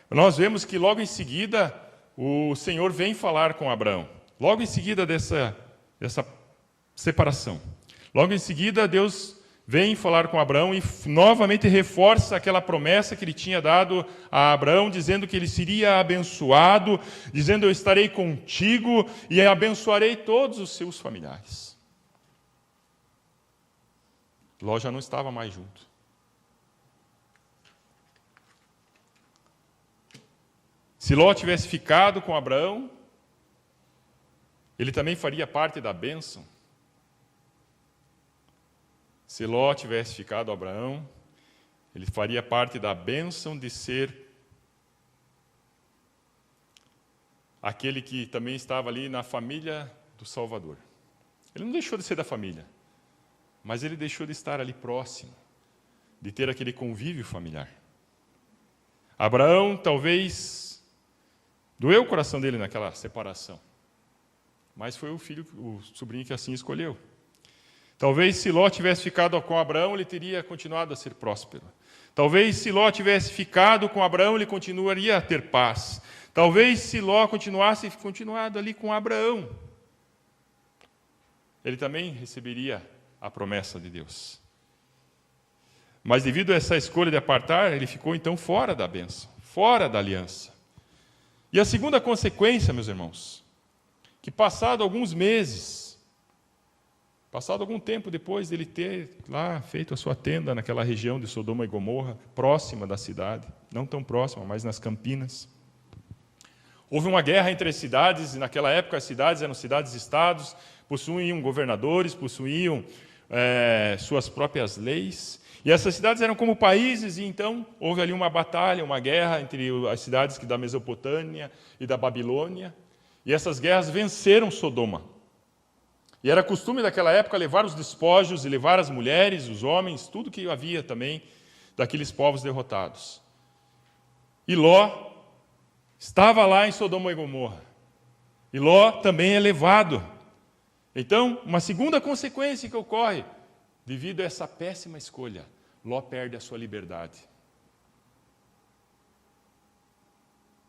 Nós vemos que logo em seguida o Senhor vem falar com Abraão. Logo em seguida dessa separação. Logo em seguida Deus vem falar com Abraão e novamente reforça aquela promessa que ele tinha dado a Abraão, dizendo que ele seria abençoado, dizendo: eu estarei contigo e abençoarei todos os seus familiares. Ló já não estava mais junto. Se Ló tivesse ficado com Abraão, ele também faria parte da bênção. Se Ló tivesse ficado com Abraão, ele faria parte da bênção de ser aquele que também estava ali na família do Salvador. Ele não deixou de ser da família, mas ele deixou de estar ali próximo, de ter aquele convívio familiar. Abraão talvez doeu o coração dele naquela separação, mas foi o sobrinho que assim escolheu. Talvez se Ló tivesse ficado com Abraão, ele teria continuado a ser próspero. Talvez se Ló tivesse ficado com Abraão, ele continuaria a ter paz. Talvez se Ló continuasse continuado ali com Abraão, ele também receberia a promessa de Deus. Mas devido a essa escolha de apartar, ele ficou então fora da bênção, fora da aliança. E a segunda consequência, meus irmãos, que passado alguns meses, passado algum tempo depois dele ter lá feito a sua tenda naquela região de Sodoma e Gomorra, próxima da cidade, não tão próxima, mas nas Campinas, houve uma guerra entre as cidades, e naquela época as cidades eram cidades-estados, possuíam governadores, possuíam suas próprias leis, e essas cidades eram como países, e então houve ali uma batalha, uma guerra entre as cidades da Mesopotâmia e da Babilônia, e essas guerras venceram Sodoma. E era costume daquela época levar os despojos e levar as mulheres, os homens, tudo que havia também daqueles povos derrotados. E Ló estava lá em Sodoma e Gomorra. E Ló também é levado. Então, uma segunda consequência que ocorre, devido a essa péssima escolha, Ló perde a sua liberdade.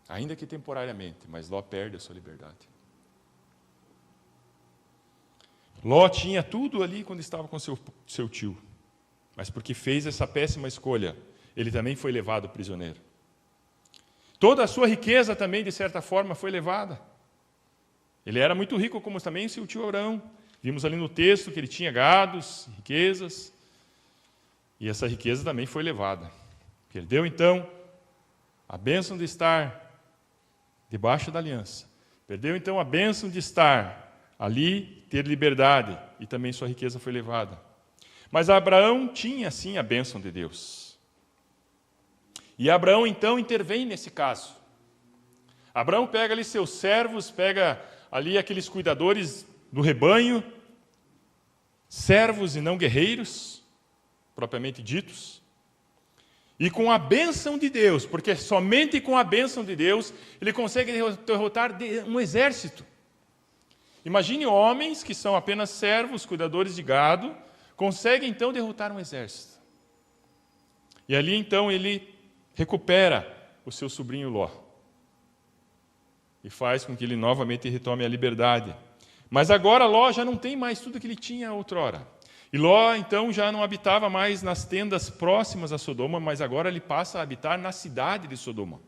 Ainda que temporariamente, mas Ló perde a sua liberdade. Ló tinha tudo ali quando estava com seu tio, mas porque fez essa péssima escolha, ele também foi levado prisioneiro. Toda a sua riqueza também, de certa forma, foi levada. Ele era muito rico, como também seu tio Abraão. Vimos ali no texto que ele tinha gados, riquezas, e essa riqueza também foi levada. Perdeu, então, a bênção de estar debaixo da aliança. Perdeu, então, a bênção de estar ali, ter liberdade, e também sua riqueza foi levada. Mas Abraão tinha, sim, a bênção de Deus. E Abraão, então, intervém nesse caso. Abraão pega ali seus servos, pega ali aqueles cuidadores do rebanho, servos e não guerreiros, propriamente ditos, e com a bênção de Deus, porque somente com a bênção de Deus ele consegue derrotar um exército. Imagine homens que são apenas servos, cuidadores de gado, conseguem então derrotar um exército. E ali então ele recupera o seu sobrinho Ló e faz com que ele novamente retome a liberdade. Mas agora Ló já não tem mais tudo que ele tinha outrora. E Ló, então, já não habitava mais nas tendas próximas a Sodoma, mas agora ele passa a habitar na cidade de Sodoma.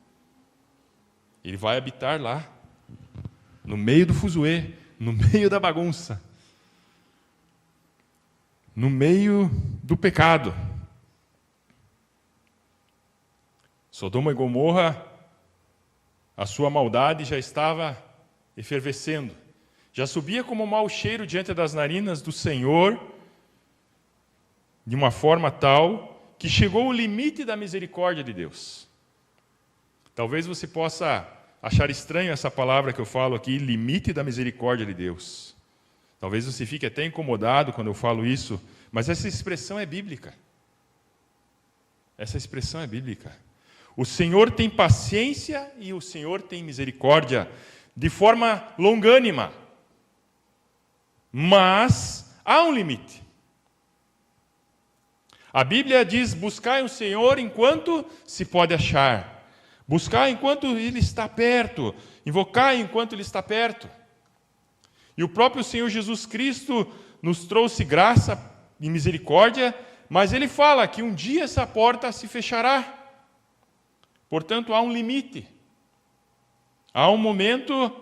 Ele vai habitar lá, no meio do fuzuê, no meio da bagunça, no meio do pecado. Sodoma e Gomorra, a sua maldade já estava efervescendo, já subia como um mau cheiro diante das narinas do Senhor, de uma forma tal que chegou o limite da misericórdia de Deus. Talvez você possa achar estranho essa palavra que eu falo aqui, limite da misericórdia de Deus. Talvez você fique até incomodado quando eu falo isso, mas essa expressão é bíblica. Essa expressão é bíblica. O Senhor tem paciência e o Senhor tem misericórdia de forma longânima. Mas há um limite. A Bíblia diz: buscai o Senhor enquanto se pode achar. Buscai enquanto Ele está perto. Invocai enquanto Ele está perto. E o próprio Senhor Jesus Cristo nos trouxe graça e misericórdia, mas Ele fala que um dia essa porta se fechará. Portanto, há um limite. Há um momento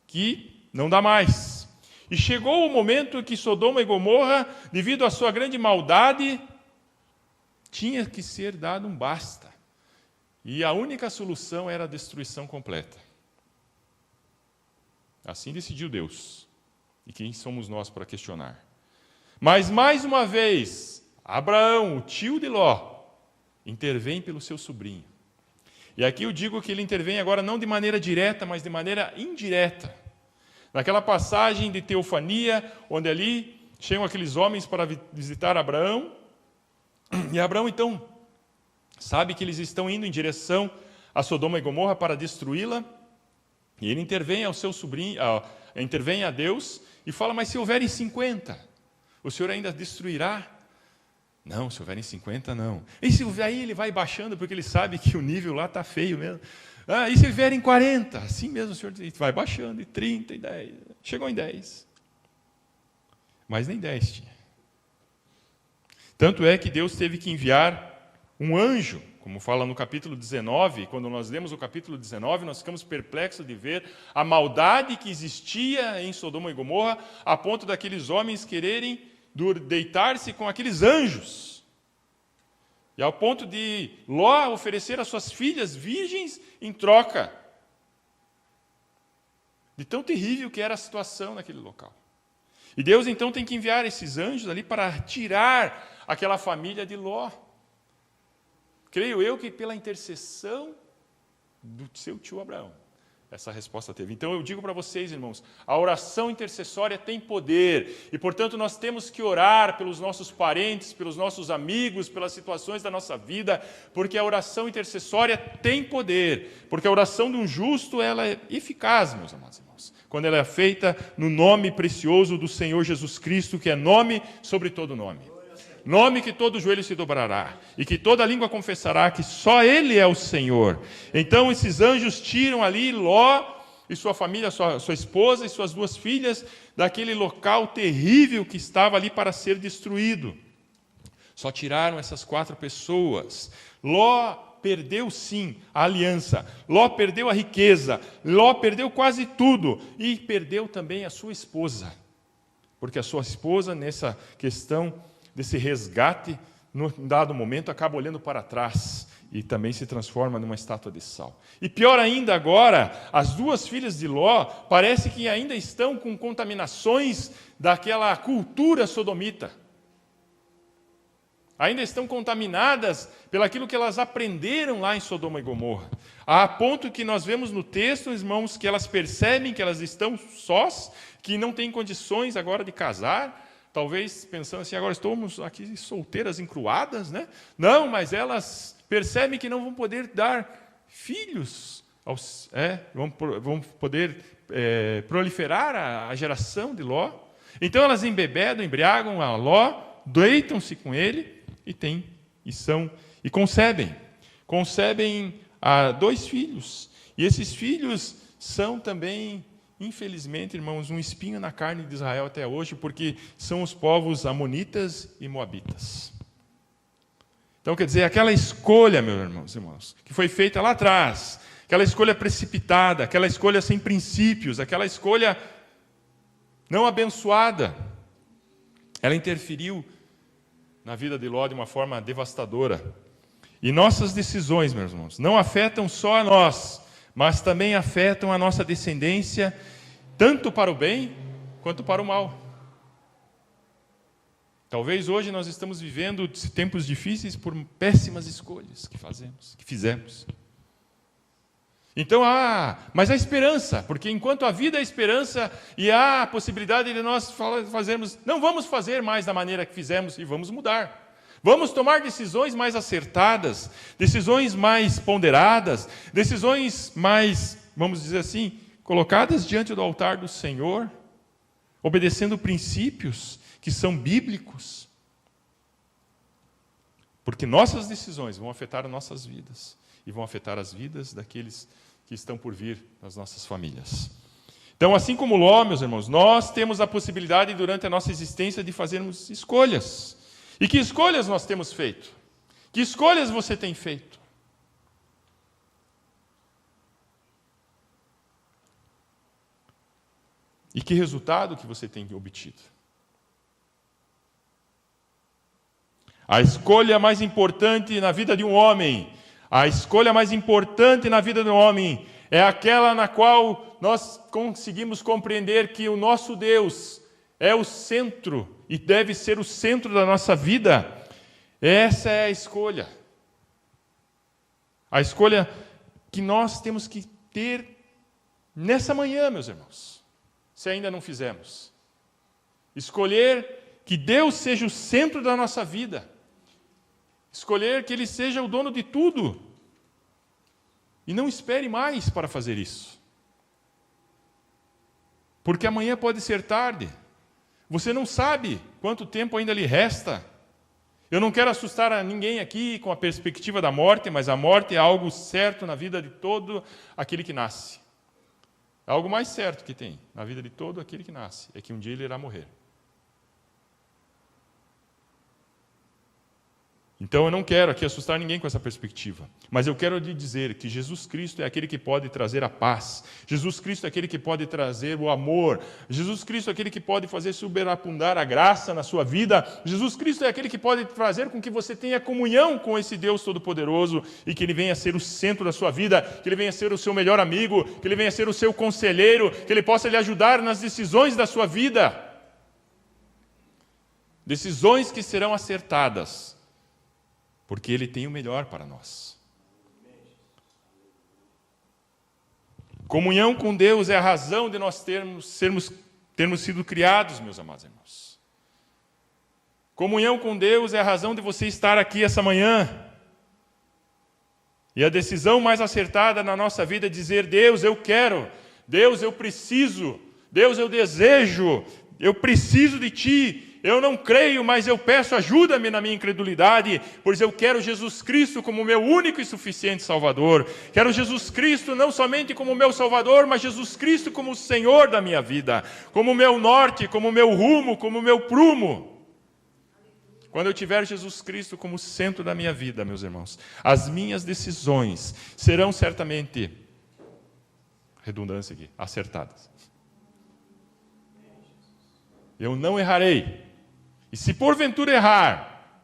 que não dá mais. E chegou o momento que Sodoma e Gomorra, devido à sua grande maldade, tinha que ser dado um basta. E a única solução era a destruição completa. Assim decidiu Deus. E quem somos nós para questionar? Mas, mais uma vez, Abraão, o tio de Ló, intervém pelo seu sobrinho. E aqui eu digo que ele intervém agora não de maneira direta, mas de maneira indireta. Naquela passagem de teofania, onde ali chegam aqueles homens para visitar Abraão, e Abraão, então, sabe que eles estão indo em direção a Sodoma e Gomorra para destruí-la, e ele intervém ao seu sobrinho, intervém a Deus, e fala: mas se houverem 50, o Senhor ainda destruirá? Não, se houverem 50, não. E se aí ele vai baixando, porque ele sabe que o nível lá está feio mesmo. E se houverem 40? Assim mesmo o Senhor vai baixando, e 30, e 10. Chegou em 10. Mas nem 10 tinha. Tanto é que Deus teve que enviar um anjo, como fala no capítulo 19. Quando nós lemos o capítulo 19, nós ficamos perplexos de ver a maldade que existia em Sodoma e Gomorra, a ponto daqueles homens quererem deitar-se com aqueles anjos. E ao ponto de Ló oferecer as suas filhas virgens em troca. De tão terrível que era a situação naquele local. E Deus então tem que enviar esses anjos ali para tirar aquela família de Ló. Creio eu que pela intercessão do seu tio Abraão, essa resposta teve. Então eu digo para vocês, irmãos, a oração intercessória tem poder. E, portanto, nós temos que orar pelos nossos parentes, pelos nossos amigos, pelas situações da nossa vida, porque a oração intercessória tem poder. Porque a oração de um justo, ela é eficaz, meus amados irmãos, quando ela é feita no nome precioso do Senhor Jesus Cristo, que é nome sobre todo nome. Nome que todo joelho se dobrará, e que toda língua confessará que só Ele é o Senhor. Então esses anjos tiram ali Ló e sua família, sua esposa e suas 2 filhas, daquele local terrível que estava ali para ser destruído. Só tiraram essas 4 pessoas. Ló perdeu sim a aliança, Ló perdeu a riqueza, Ló perdeu quase tudo, e perdeu também a sua esposa. Porque a sua esposa, nessa questão desse resgate, num dado momento, acaba olhando para trás e também se transforma numa estátua de sal. E pior ainda agora, as 2 filhas de Ló parece que ainda estão com contaminações daquela cultura sodomita. Ainda estão contaminadas pelaquilo que elas aprenderam lá em Sodoma e Gomorra. A ponto que nós vemos no texto, irmãos, que elas percebem que elas estão sós, que não têm condições agora de casar. Talvez pensando assim, agora estamos aqui solteiras, encruadas, né? Não, mas elas percebem que não vão poder dar filhos, vão poder proliferar a geração de Ló. Então elas embebedam, embriagam a Ló, deitam-se com ele e concebem. Concebem 2 filhos. E esses filhos são também infelizmente, irmãos, um espinho na carne de Israel até hoje, porque são os povos amonitas e moabitas. Então, quer dizer, aquela escolha, meus irmãos, que foi feita lá atrás, aquela escolha precipitada, aquela escolha sem princípios, aquela escolha não abençoada, ela interferiu na vida de Ló de uma forma devastadora. E nossas decisões, meus irmãos, não afetam só a nós, mas também afetam a nossa descendência, tanto para o bem quanto para o mal. Talvez hoje nós estamos vivendo tempos difíceis por péssimas escolhas que fizemos. Então, mas há esperança, porque enquanto a vida é esperança e há a possibilidade de nós fazermos, não vamos fazer mais da maneira que fizemos e vamos mudar. Vamos tomar decisões mais acertadas, decisões mais ponderadas, decisões mais, vamos dizer assim, colocadas diante do altar do Senhor, obedecendo princípios que são bíblicos. Porque nossas decisões vão afetar as nossas vidas e vão afetar as vidas daqueles que estão por vir nas nossas famílias. Então, assim como Ló, meus irmãos, nós temos a possibilidade durante a nossa existência de fazermos escolhas. E que escolhas nós temos feito? Que escolhas você tem feito? E que resultado que você tem obtido? A escolha mais importante na vida de um homem, a escolha mais importante na vida de um homem é aquela na qual nós conseguimos compreender que o nosso Deus é o centro e deve ser o centro da nossa vida. Essa é a escolha. A escolha que nós temos que ter nessa manhã, meus irmãos, se ainda não fizemos. Escolher que Deus seja o centro da nossa vida. Escolher que Ele seja o dono de tudo. E não espere mais para fazer isso. Porque amanhã pode ser tarde. Você não sabe quanto tempo ainda lhe resta. Eu não quero assustar a ninguém aqui com a perspectiva da morte, mas a morte é algo certo na vida de todo aquele que nasce. É algo mais certo que tem na vida de todo aquele que nasce, é que um dia ele irá morrer. Então eu não quero aqui assustar ninguém com essa perspectiva, mas eu quero lhe dizer que Jesus Cristo é aquele que pode trazer a paz, Jesus Cristo é aquele que pode trazer o amor, Jesus Cristo é aquele que pode fazer superabundar a graça na sua vida, Jesus Cristo é aquele que pode fazer com que você tenha comunhão com esse Deus Todo-Poderoso e que Ele venha ser o centro da sua vida, que Ele venha ser o seu melhor amigo, que Ele venha ser o seu conselheiro, que Ele possa lhe ajudar nas decisões da sua vida. Decisões que serão acertadas, porque Ele tem o melhor para nós. Comunhão com Deus é a razão de nós termos sido criados, meus amados irmãos. Comunhão com Deus é a razão de você estar aqui essa manhã. E a decisão mais acertada na nossa vida é dizer: Deus, eu quero, Deus, eu preciso, Deus, eu desejo, eu preciso de Ti. Eu não creio, mas eu peço, ajuda-me na minha incredulidade, pois eu quero Jesus Cristo como meu único e suficiente Salvador. Quero Jesus Cristo não somente como meu Salvador, mas Jesus Cristo como o Senhor da minha vida, como meu norte, como meu rumo, como meu prumo. Quando eu tiver Jesus Cristo como centro da minha vida, meus irmãos, as minhas decisões serão certamente, redundância aqui, acertadas. Eu não errarei. E se porventura errar,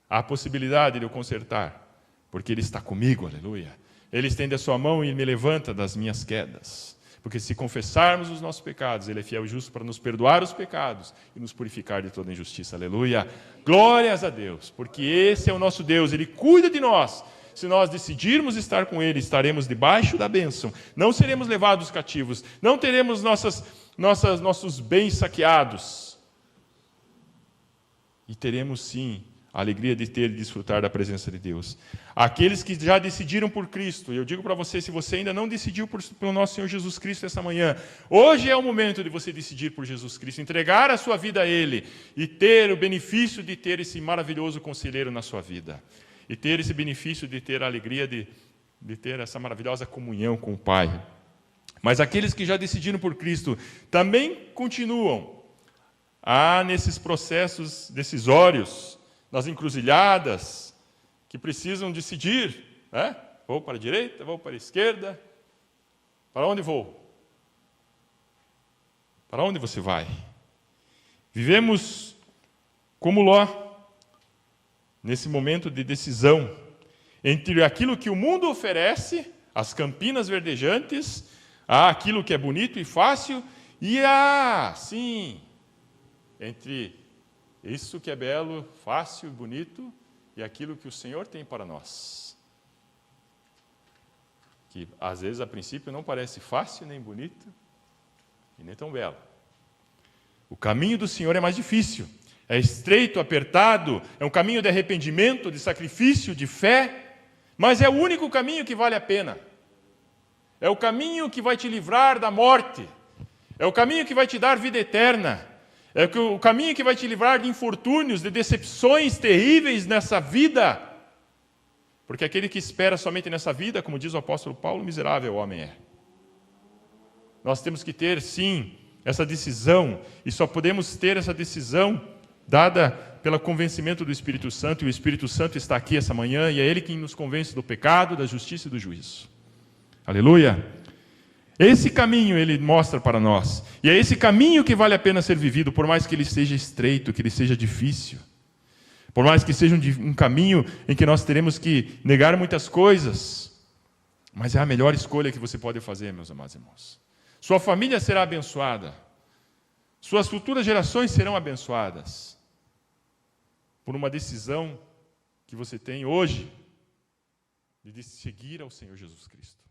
há a possibilidade de eu consertar, porque Ele está comigo, aleluia. Ele estende a sua mão e me levanta das minhas quedas. Porque se confessarmos os nossos pecados, Ele é fiel e justo para nos perdoar os pecados e nos purificar de toda injustiça, aleluia. Glórias a Deus, porque esse é o nosso Deus, Ele cuida de nós. Se nós decidirmos estar com Ele, estaremos debaixo da bênção, não seremos levados cativos, não teremos nossos bens saqueados. E teremos, sim, a alegria de ter e desfrutar da presença de Deus. Aqueles que já decidiram por Cristo, e eu digo para você, se você ainda não decidiu pelo nosso Senhor Jesus Cristo essa manhã, hoje é o momento de você decidir por Jesus Cristo, entregar a sua vida a Ele e ter o benefício de ter esse maravilhoso conselheiro na sua vida. E ter esse benefício de ter a alegria de ter essa maravilhosa comunhão com o Pai. Mas aqueles que já decidiram por Cristo também continuam nesses processos decisórios, nas encruzilhadas, que precisam decidir, né? Vou para a direita, vou para a esquerda, para onde vou? Para onde você vai? Vivemos como Ló, nesse momento de decisão, entre aquilo que o mundo oferece, as campinas verdejantes, aquilo que é bonito e fácil, e sim, entre isso que é belo, fácil e bonito, e aquilo que o Senhor tem para nós. Que às vezes a princípio não parece fácil, nem bonito, e nem tão belo. O caminho do Senhor é mais difícil, é estreito, apertado, é um caminho de arrependimento, de sacrifício, de fé, mas é o único caminho que vale a pena. É o caminho que vai te livrar da morte, é o caminho que vai te dar vida eterna, é o caminho que vai te livrar de infortúnios, de decepções terríveis nessa vida. Porque aquele que espera somente nessa vida, como diz o apóstolo Paulo, miserável homem é. Nós temos que ter, sim, essa decisão, e só podemos ter essa decisão dada pelo convencimento do Espírito Santo, e o Espírito Santo está aqui essa manhã, e é Ele quem nos convence do pecado, da justiça e do juízo. Aleluia! Esse caminho Ele mostra para nós, e é esse caminho que vale a pena ser vivido, por mais que ele seja estreito, que ele seja difícil, por mais que seja um caminho em que nós teremos que negar muitas coisas, mas é a melhor escolha que você pode fazer, meus amados irmãos. Sua família será abençoada, suas futuras gerações serão abençoadas, por uma decisão que você tem hoje de seguir ao Senhor Jesus Cristo.